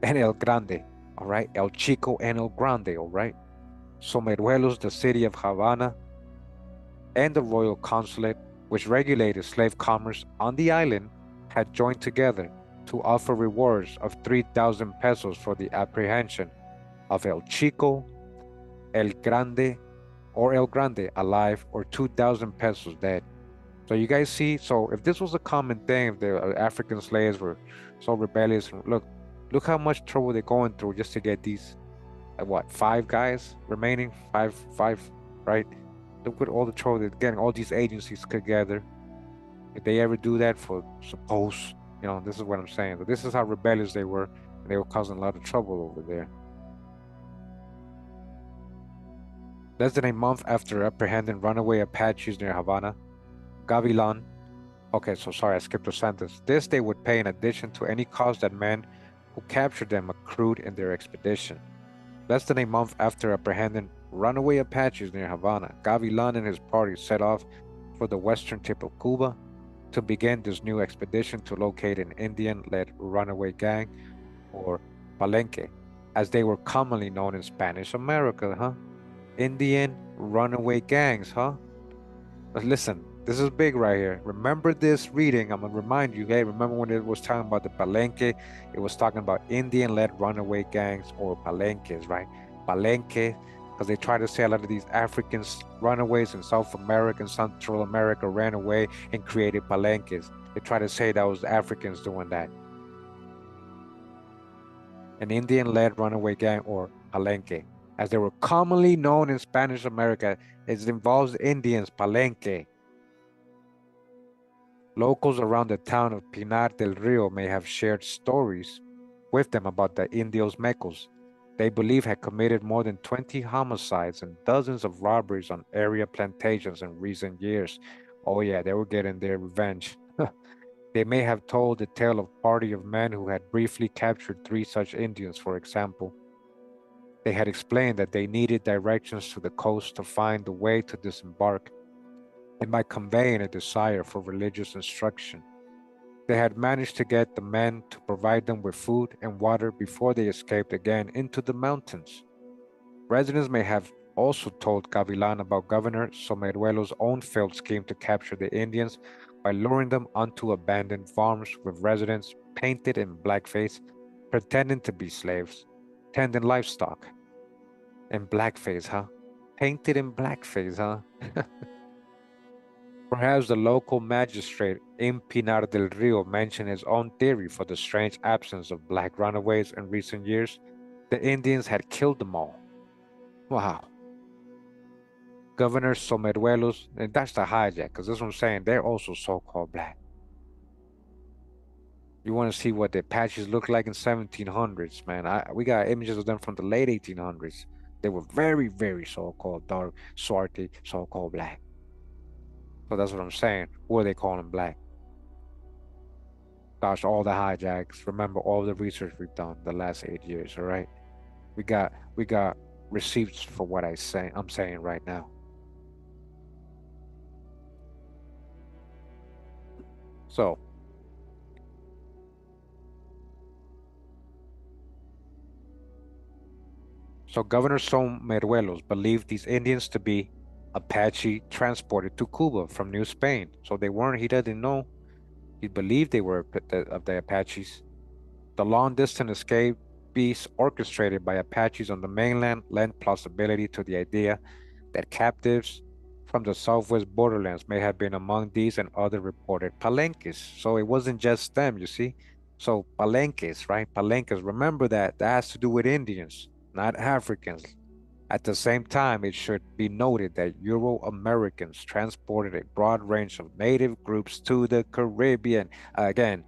and El Grande, all right? El Chico and El Grande, all right? Someruelos, the city of Havana, and the royal consulate, which regulated slave commerce on the island, had joined together to offer rewards of 3,000 pesos for the apprehension of El Chico, El Grande, or El Grande alive, or 2,000 pesos dead. So you guys see, so if this was a common thing, if the African slaves were so rebellious, look how much trouble they're going through just to get these, what, 5 guys remaining, five, right? Look at all the trouble they're getting, all these agencies together. If they ever do that for suppose, this is what I'm saying. But this is how rebellious they were, and they were causing a lot of trouble over there. Less than a month after apprehending runaway Apaches near Havana, Gavilan, okay, so sorry, I skipped a sentence. This they would pay in addition to any cost that men who captured them accrued in their expedition. Less than a month after apprehending runaway Apaches near Havana, Gavilan and his party set off for the western tip of Cuba to begin this new expedition to locate an Indian-led runaway gang, or Palenque, as they were commonly known in Spanish America, huh? Indian runaway gangs, huh? But listen, this is big right here. Remember this reading. I'm gonna remind you, hey, remember when it was talking about the Palenque? It was talking about Indian-led runaway gangs, or Palenques, right? Palenque, because they try to say a lot of these Africans runaways in South America and Central America ran away and created Palenques. They try to say that was Africans doing that. An Indian-led runaway gang, or Palenque, as they were commonly known in Spanish America. It involves Indians, Palenque. Locals around the town of Pinar del Rio may have shared stories with them about the Indios Mecos they believe had committed more than 20 homicides and dozens of robberies on area plantations in recent years. Oh yeah, they were getting their revenge. They may have told the tale of a party of men who had briefly captured 3 such Indians, for example. They had explained that they needed directions to the coast to find the way to disembark, and by conveying a desire for religious instruction, they had managed to get the men to provide them with food and water before they escaped again into the mountains. Residents may have also told Gavilan about Governor Someruelo's own failed scheme to capture the Indians by luring them onto abandoned farms with residents painted in blackface, pretending to be slaves, tending livestock. In blackface, huh? Painted in blackface, huh? Perhaps the local magistrate in Pinar del Rio mentioned his own theory for the strange absence of black runaways in recent years. The Indians had killed them all. Wow. Governor Someruelos, and that's the hijack, because that's what I'm saying. They're also so-called black. You want to see what the Apaches looked like in 1700s, man. We got images of them from the late 1800s. They were very, very so-called dark, swarthy, so-called black. So that's what I'm saying. Who are they calling black? Gosh, all the hijacks. Remember all the research we've done the last 8 years, all right? We got receipts for what I'm saying right now. So so Governor Someruelos believed these Indians to be Apache transported to Cuba from New Spain. So they weren't, he didn't know. He believed they were of the Apaches. The long distance escape beats orchestrated by Apaches on the mainland lent plausibility to the idea that captives from the southwest borderlands may have been among these and other reported palenques. So it wasn't just them, you see. So palenques, right? Palenques, remember that has to do with Indians, not Africans. At the same time, it should be noted that Euro-Americans transported a broad range of native groups to the Caribbean. Again,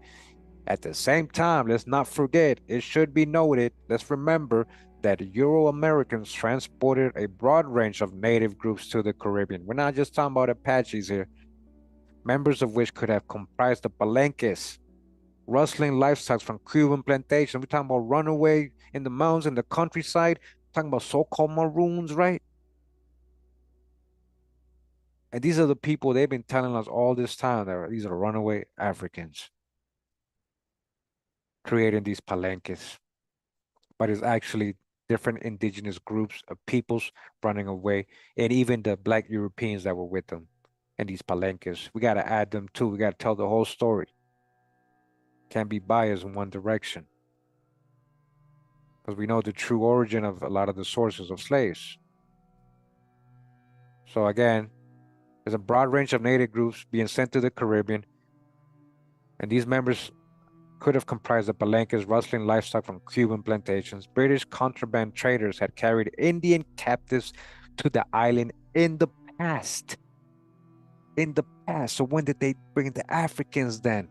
at the same time, let's not forget, it should be noted, let's remember that Euro-Americans transported a broad range of native groups to the Caribbean. We're not just talking about Apaches here, members of which could have comprised the Palenques, rustling lifestyles from Cuban plantations. We're talking about runaway in the mountains in the countryside, talking about so-called maroons, right? And these are the people they've been telling us all this time that these are runaway Africans creating these palenques. But it's actually different indigenous groups of peoples running away, and even the Black Europeans that were with them and these palenques. We got to add them too. We got to tell the whole story. Can't be biased in one direction because we know the true origin of a lot of the sources of slaves. So again, there's a broad range of native groups being sent to the Caribbean, and these members could have comprised the Palenques rustling livestock from Cuban plantations. British contraband traders had carried Indian captives to the island in the past. In the past. So when did they bring the Africans then?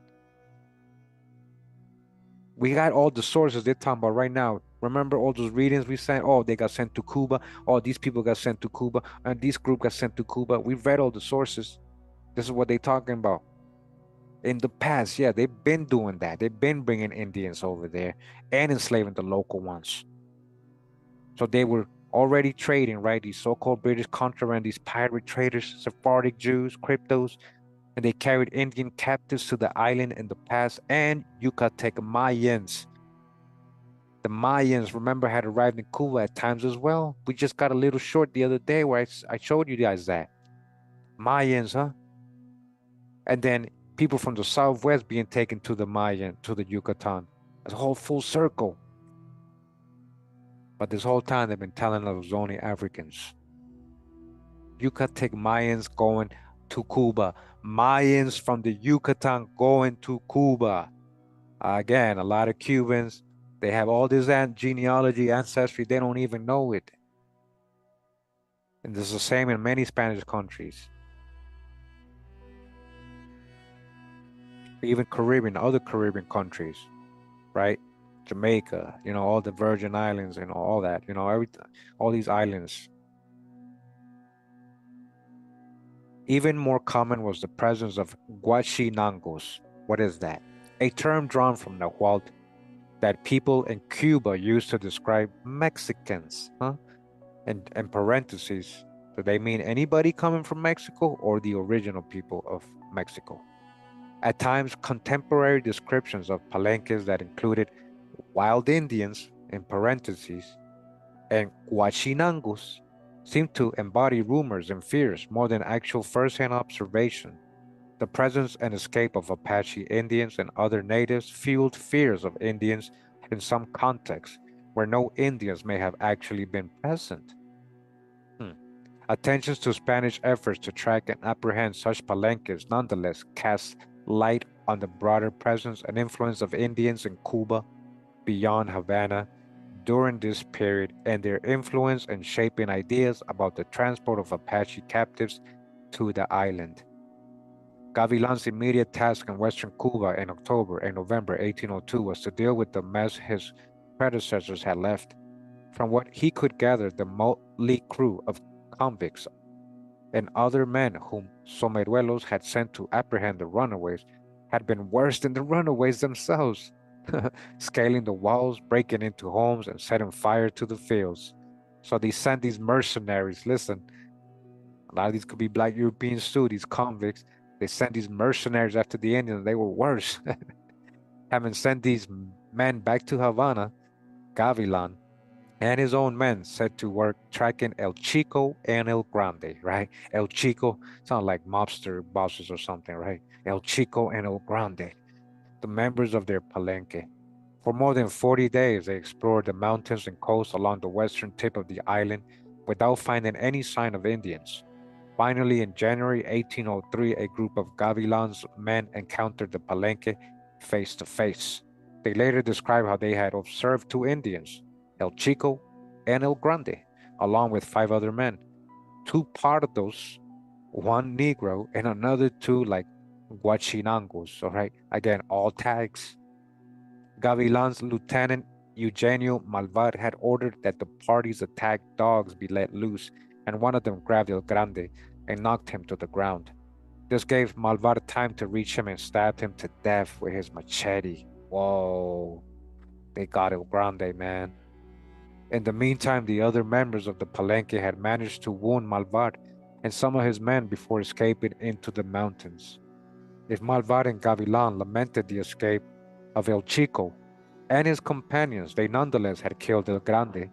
We got all the sources they're talking about right now. Remember all those readings we sent? Oh, they got sent to Cuba. Oh, these people got sent to Cuba. And this group got sent to Cuba. We've read all the sources. This is what they're talking about. In the past, yeah, they've been doing that. They've been bringing Indians over there and enslaving the local ones. So they were already trading, right? These so-called British contraband, these pirate traders, Sephardic Jews, cryptos, and they carried Indian captives to the island in the past, and Yucatec Mayans. The Mayans, remember, had arrived in Cuba at times as well. We just got a little short the other day where I showed you guys that. Mayans, huh? And then people from the Southwest being taken to the Mayan, to the Yucatan. It's a whole full circle. But this whole time they've been telling us it was only Africans. Yucatec Mayans going to Cuba. Mayans from the Yucatan going to Cuba. Again, a lot of Cubans, they have all this genealogy, ancestry, they don't even know it. And this is the same in many Spanish countries. Even Caribbean, other Caribbean countries, right? Jamaica, all the Virgin Islands and all that, all these islands. Even more common was the presence of guachinangos. What is that? A term drawn from Nahuatl that people in Cuba used to describe Mexicans, huh? And parentheses, do they mean anybody coming from Mexico or the original people of Mexico? At times, contemporary descriptions of palenques that included wild Indians, in parentheses, and guachinangos seem to embody rumors and fears more than actual first-hand observation. The presence and escape of Apache Indians and other natives fueled fears of Indians in some contexts where no Indians may have actually been present. Attentions to Spanish efforts to track and apprehend such palenques nonetheless cast light on the broader presence and influence of Indians in Cuba beyond Havana during this period and their influence in shaping ideas about the transport of Apache captives to the island. Gavilan's immediate task in western Cuba in October and November 1802 was to deal with the mess his predecessors had left. From what he could gather, the motley crew of convicts and other men whom Someruelos had sent to apprehend the runaways had been worse than the runaways themselves, scaling the walls, breaking into homes, and setting fire to the fields. So they sent these mercenaries. Listen, a lot of these could be black Europeans too, these convicts. They sent these mercenaries after the Indians. They were worse. Having sent these men back to Havana, Gavilan and his own men set to work tracking El Chico and El Grande, right? El Chico sound like mobster bosses or something, right? El Chico and El Grande, the members of their palenque. For more than 40 days, they explored the mountains and coast along the western tip of the island without finding any sign of Indians. Finally, in January 1803, a group of Gavilan's men encountered the Palenque face to face. They later described how they had observed two Indians, El Chico and El Grande, along with five other men, two pardos, one Negro, and another two like Guachinangos, all right? Again, all tags. Gavilan's lieutenant Eugenio Malvar had ordered that the party's attacked dogs be let loose, and one of them grabbed El Grande and knocked him to the ground. This gave Malvar time to reach him and stabbed him to death with his machete. Whoa, they got El Grande, man. In the meantime, the other members of the Palenque had managed to wound Malvar and some of his men before escaping into the mountains. If Malvar and Gavilan lamented the escape of El Chico and his companions, they nonetheless had killed El Grande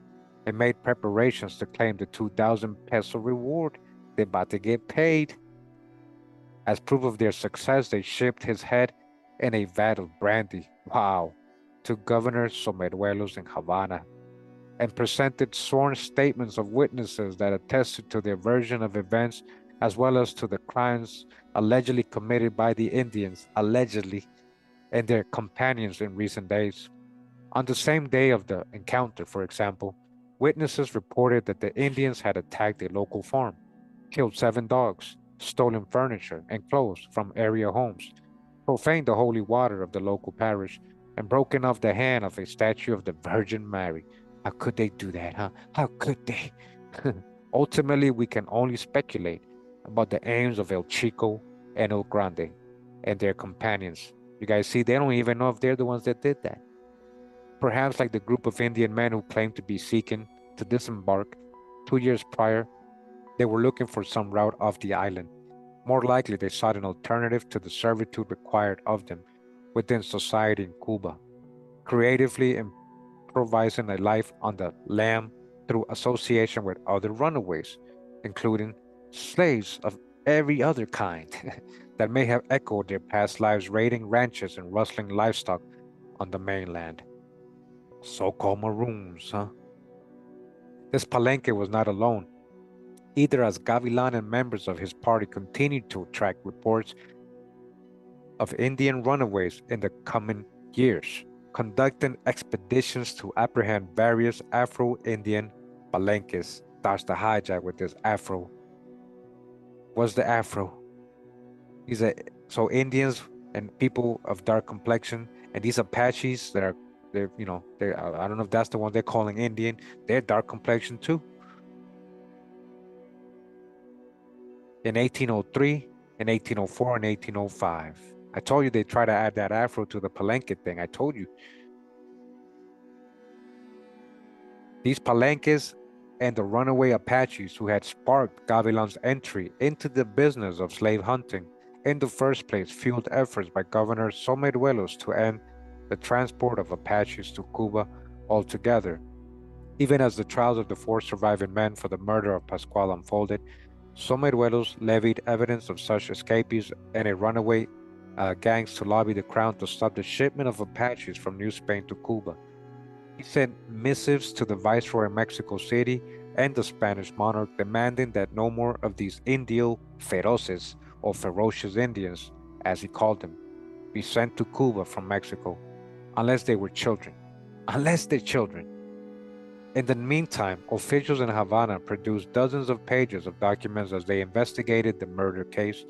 and made preparations to claim the 2,000 peso reward. They're about to get paid. As proof of their success, they shipped his head in a vat of brandy, wow, to Governor Someruelos in Havana, and presented sworn statements of witnesses that attested to their version of events as well as to the crimes allegedly committed by the Indians, allegedly, and their companions in recent days. On the same day of the encounter, for example, witnesses reported that the Indians had attacked a local farm, killed 7 dogs, stolen furniture and clothes from area homes, profaned the holy water of the local parish, and broken off the hand of a statue of the Virgin Mary. How could they do that, huh? How could they? Ultimately, we can only speculate about the aims of El Chico and El Grande and their companions. You guys see, they don't even know if they're the ones that did that. Perhaps like the group of Indian men who claimed to be seeking to disembark 2 years prior, they were looking for some route off the island. More likely, they sought an alternative to the servitude required of them within society in Cuba, creatively improvising a life on the lam through association with other runaways, including slaves of every other kind that may have echoed their past lives raiding ranches and rustling livestock on the mainland. So-called maroons, huh? This Palenque was not alone, either, as Gavilan and members of his party continued to track reports of Indian runaways in the coming years, conducting expeditions to apprehend various Afro-Indian Palenques. That's the hijack with this Afro. What's the Afro? These are so Indians and people of dark complexion, and these Apaches that are they're I don't know if that's the one they're calling Indian. They're dark complexion too. In 1803, in 1804, and 1805. I told you they try to add that Afro to the Palenque thing. I told you. These Palenques and the runaway Apaches who had sparked Gavilan's entry into the business of slave hunting in the first place fueled efforts by Governor Someruelos to end the transport of Apaches to Cuba altogether. Even as the trials of the 4 surviving men for the murder of Pascual unfolded, Someruelos levied evidence of such escapees and a runaway gangs to lobby the crown to stop the shipment of Apaches from New Spain to Cuba. He sent missives to the viceroy in Mexico City and the Spanish monarch demanding that no more of these Indio feroces, or ferocious Indians, as he called them, be sent to Cuba from Mexico, unless they were children. Unless they're children. In the meantime, officials in Havana produced dozens of pages of documents as they investigated the murder case,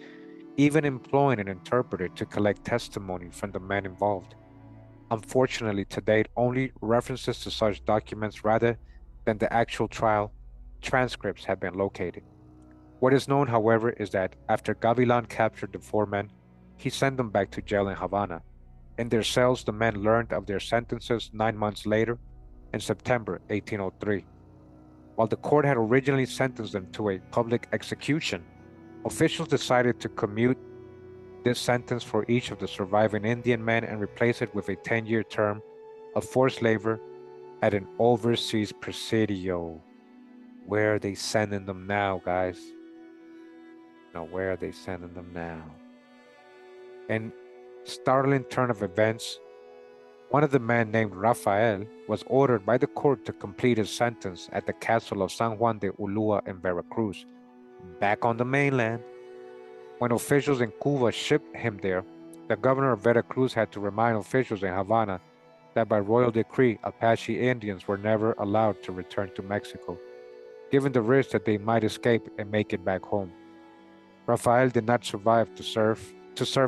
even employing an interpreter to collect testimony from the men involved. Unfortunately, to date, only references to such documents rather than the actual trial transcripts have been located. What is known, however, is that after Gavilan captured the 4 men, he sent them back to jail in Havana. In their cells, the men learned of their sentences 9 months later, in September 1803. While the court had originally sentenced them to a public execution, officials decided to commute this sentence for each of the surviving Indian men and replace it with a 10-year term of forced labor at an overseas presidio. Where are they sending them now, guys? Now, where are they sending them now? In startling turn of events, one of the men named Rafael was ordered by the court to complete his sentence at the castle of San Juan de Ulua in Veracruz. Back on the mainland, when officials in Cuba shipped him there, the governor of Veracruz had to remind officials in Havana that by royal decree, Apache Indians were never allowed to return to Mexico, given the risk that they might escape and make it back home. Rafael did not survive to serve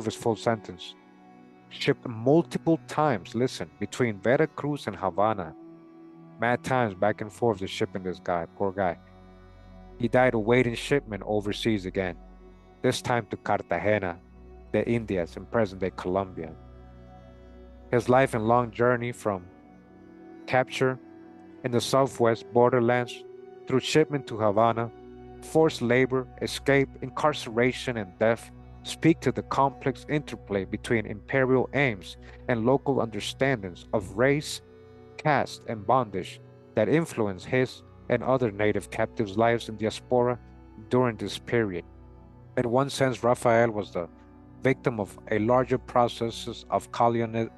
his full sentence. Shipped multiple times, listen, between Veracruz and Havana. Mad times back and forth to shipping this guy, poor guy. He died awaiting shipment overseas again, this time to Cartagena, the Indias in present-day Colombia. His life and long journey from capture in the southwest borderlands through shipment to Havana, forced labor, escape, incarceration, and death speak to the complex interplay between imperial aims and local understandings of race, caste, and bondage that influence his and other native captives' lives in diaspora during this period. In one sense, Raphael was the victim of a larger processes of colonialism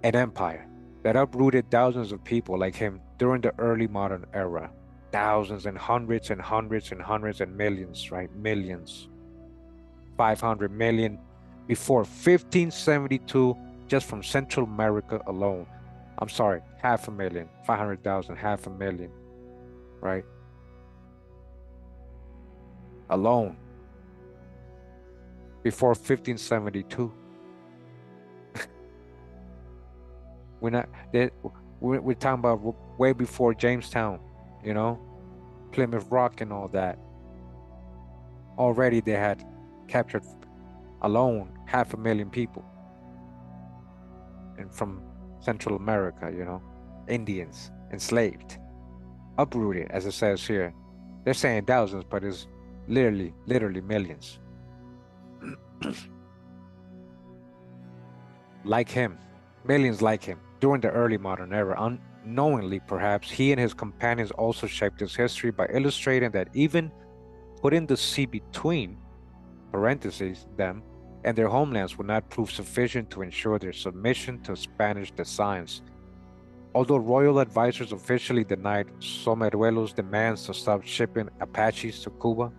and empire that uprooted thousands of people like him during the early modern era. Thousands and hundreds and hundreds and hundreds and millions, right? Millions. 500 million before 1572, just from Central America alone. I'm sorry, 500,000, 500,000, 500,000, right? Alone before 1572. We're not we're talking about way before Jamestown, you know, Plymouth Rock and all that. Already they had captured alone 500,000 people, and from Central America, you know, Indians enslaved, uprooted, as it says here. They're saying thousands, but it's literally millions. Like him, millions like him during the early modern era. Unknowingly, perhaps, he and his companions also shaped his history by illustrating that even putting the sea between parentheses them and their homelands would not prove sufficient to ensure their submission to Spanish designs. Although royal advisors officially denied Someruelo's demands to stop shipping Apaches to Cuba,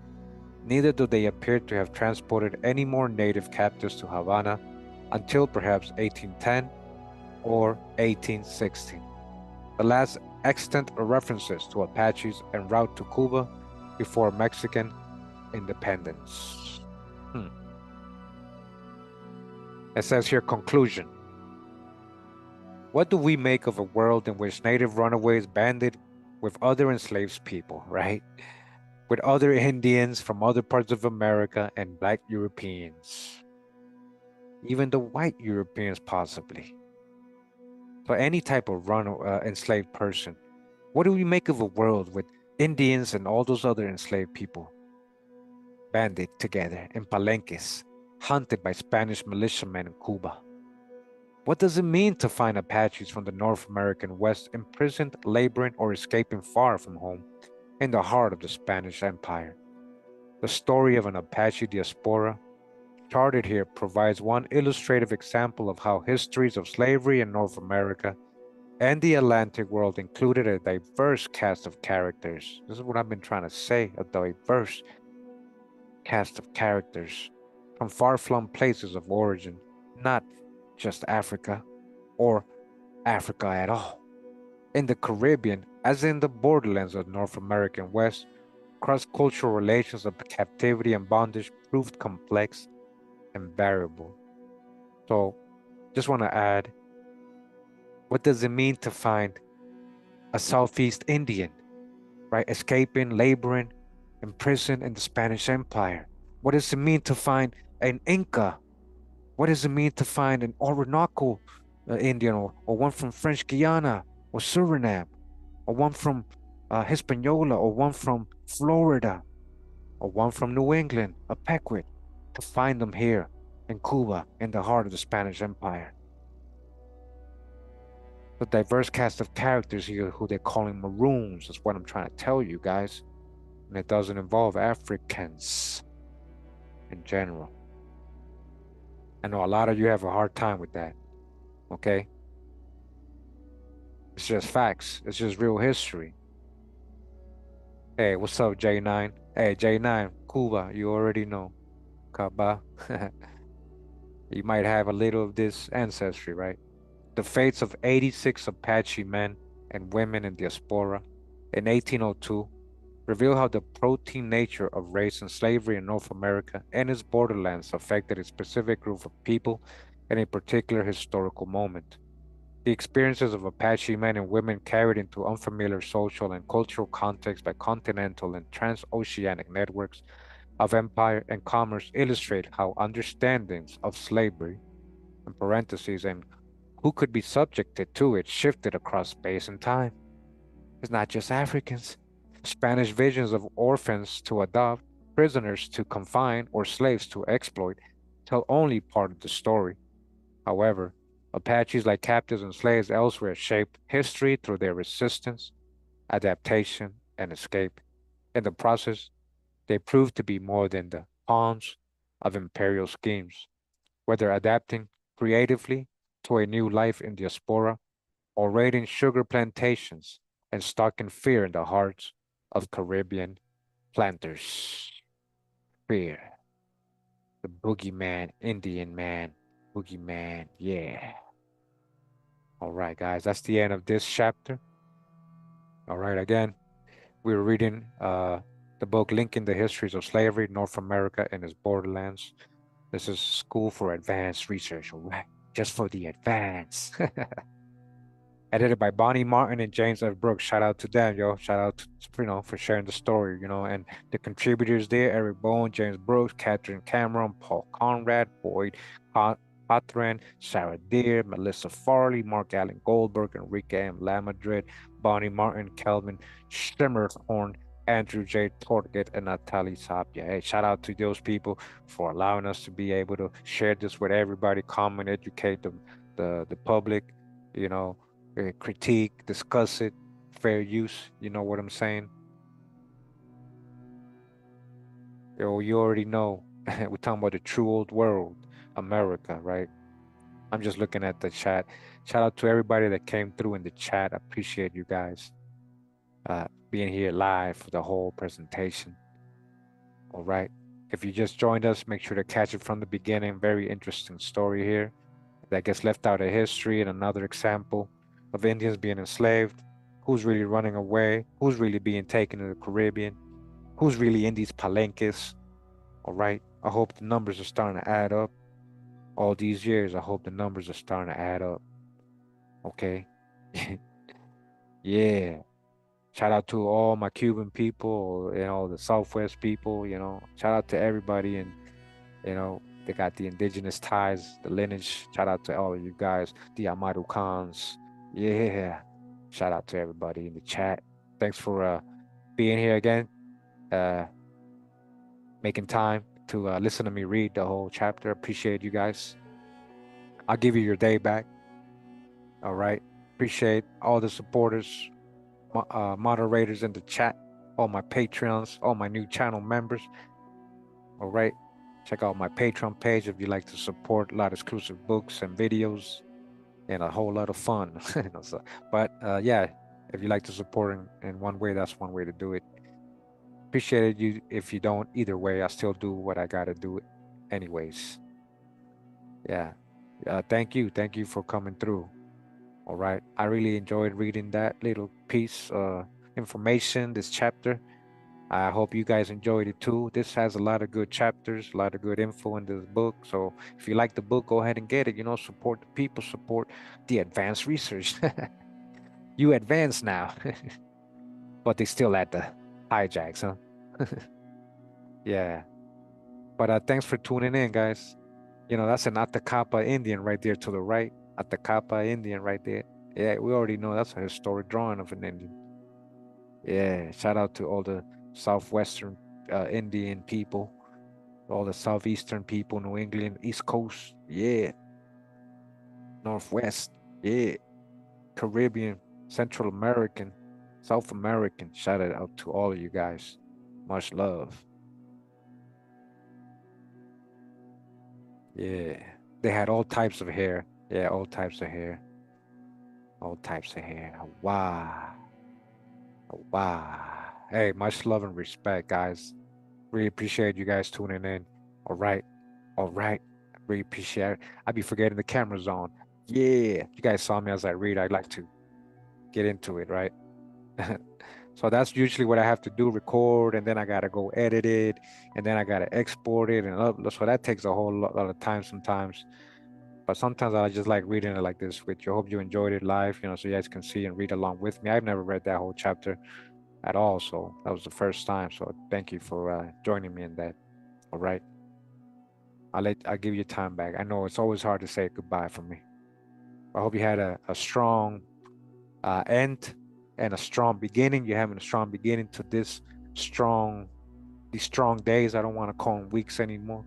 neither do they appear to have transported any more native captives to Havana until perhaps 1810 or 1816, the last extant references to Apaches en route to Cuba before Mexican independence. It says here, conclusion. What do we make of a world in which native runaways banded with other enslaved people, right? With other Indians from other parts of America and Black Europeans, even the white Europeans possibly. So any type of enslaved person. What do we make of a world with Indians and all those other enslaved people banded together in palenques, hunted by Spanish militiamen in Cuba? What does it mean to find Apaches from the North American West imprisoned, laboring, or escaping far from home in the heart of the Spanish Empire? The story of an Apache diaspora charted here provides one illustrative example of how histories of slavery in North America and the Atlantic world included a diverse cast of characters. This is what I've been trying to say, a diverse cast of characters from far-flung places of origin, not just Africa or Africa at all. In the Caribbean, as in the borderlands of North American West, cross-cultural relations of captivity and bondage proved complex and variable. So, just want to add, what does it mean to find a Southeast Indian, right, escaping, laboring, imprisoned in the Spanish Empire? What does it mean to find an Inca? What does it mean to find an Orinoco Indian, or one from French Guiana or Suriname, or one from Hispaniola, or one from Florida, or one from New England, a Pequot, to find them here in Cuba, in the heart of the Spanish Empire? The diverse cast of characters here who they're calling maroons is what I'm trying to tell you guys. And it doesn't involve Africans in general. I know a lot of you have a hard time with that, okay? It's just facts. It's just real history. Hey, what's up, J9? Hey, J9, Cuba, you already know. Cuba. You might have a little of this ancestry, right? The fates of 86 Apache men and women in Diaspora in 1802 reveal how the protein nature of race and slavery in North America and its borderlands affected a specific group of people in a particular historical moment. The experiences of Apache men and women carried into unfamiliar social and cultural contexts by continental and transoceanic networks of empire and commerce illustrate how understandings of slavery, in parentheses, and who could be subjected to it shifted across space and time. It's not just Africans. Spanish visions of orphans to adopt, prisoners to confine, or slaves to exploit tell only part of the story. However, Apaches, like captives and slaves elsewhere, shaped history through their resistance, adaptation, and escape. In the process, they proved to be more than the pawns of imperial schemes, whether adapting creatively to a new life in diaspora or raiding sugar plantations and stalking fear in the hearts of Caribbean planters. Fear, the boogeyman, Indian man, boogeyman, yeah. All right, guys, that's the end of this chapter. All right, again, we're reading the book Linking the Histories of Slavery, North America and its Borderlands. This is School for Advanced Research, all right? Just for the advance. Edited by Bonnie Martin and James F. Brooks. Shout out to them, yo. Shout out to, for sharing the story, and the contributors there: Eric Bowen, James Brooks, Catherine Cameron, Paul Conrad, Boyd Cothran, Sarah Deer, Melissa Farley, Mark Allen Goldberg, Enrique M. Lamadrid, Bonnie Martin, Kelvin Schimmerhorn, Andrew J. Torget, and Natalie Sapia. Hey, shout out to those people for allowing us to be able to share this with everybody, comment, educate the public, you know, critique, discuss it, fair use. You know what I'm saying? Yo, you already know. We're talking about the true old world, America, right? I'm just looking at the chat. Shout out to everybody that came through in the chat. I appreciate you guys being here live for the whole presentation. All right. If you just joined us, make sure to catch it from the beginning. Very interesting story here that gets left out of history, and another example of Indians being enslaved. Who's really running away? Who's really being taken to the Caribbean? Who's really in these palenques? All right. I hope the numbers are starting to add up. All these years, I hope the numbers are starting to add up. Okay. Yeah. Shout out to all my Cuban people, the Southwest people, shout out to everybody. And, they got the indigenous ties, the lineage. Shout out to all of you guys, the Amaru Khans. Yeah. Shout out to everybody in the chat. Thanks for being here again, making time to listen to me read the whole chapter. Appreciate you guys. I'll give you your day back. All right. Appreciate all the supporters, moderators in the chat, all my Patreons, all my new channel members. All right. Check out my Patreon page if you like to support a lot of exclusive books and videos and a whole lot of fun. But yeah, if you like to support in one way, that's one way to do it. Appreciate you. If you don't, either way, I still do what I gotta do anyways. Yeah. Thank you. Thank you for coming through. All right. I really enjoyed reading that little piece information, this chapter. I hope you guys enjoyed it too. This has a lot of good chapters, a lot of good info in this book. So if you like the book, go ahead and get it. Support the people, support the advanced research. You advance now, but they still at the hijacks, huh? Yeah. But thanks for tuning in, guys. You know, that's an Atacapa Indian right there to the right. Atacapa Indian right there. Yeah, we already know that's a historic drawing of an Indian. Yeah, shout out to all the southwestern Indian people, all the southeastern people, New England, East Coast. Yeah, Northwest. Yeah, Caribbean, Central American, South American. Shout it out to all of you guys. Much love. Yeah, they had all types of hair. Yeah, all types of hair. All types of hair. Wow. Wow. Hey, much love and respect, guys. Really appreciate you guys tuning in. All right. All right. Really appreciate it. I be forgetting the camera's on. Yeah. You guys saw me as I read. I'd like to get into it, right? So that's usually what I have to do, record, and then I gotta go edit it, and then I gotta export it and upload. So that takes a whole lot of time sometimes. But sometimes I just like reading it like this with you. I hope you enjoyed it live, so you guys can see and read along with me. I've never read that whole chapter at all, so that was the first time. So thank you for joining me in that. All right, I'll give you time back. I know it's always hard to say goodbye for me. I hope you had a strong end and a strong beginning. You're having a strong beginning to strong these strong days. I don't want to call them weeks anymore.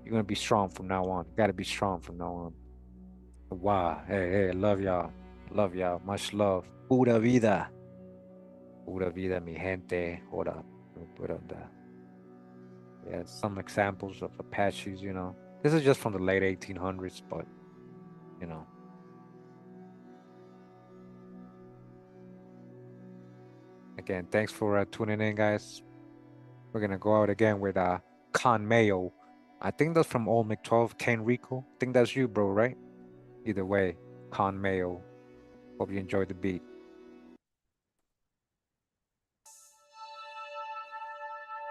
You're gonna be strong from now on. You gotta be strong from now on. Wow. Hey, hey, love y'all. Love y'all. Much love. Pura vida. Pura vida, mi gente. Hold up. Let me put up the yeah, some examples of Apaches, This is just from the late 1800s, but you know. Again, thanks for tuning in, guys. We're gonna go out again with Conmeo. I think that's from Old Mc12, Ken Rico. I think that's you, bro, right? Either way, Conmeo. Hope you enjoyed the beat.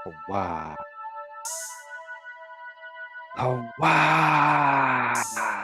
Oh, wow. Oh, wow.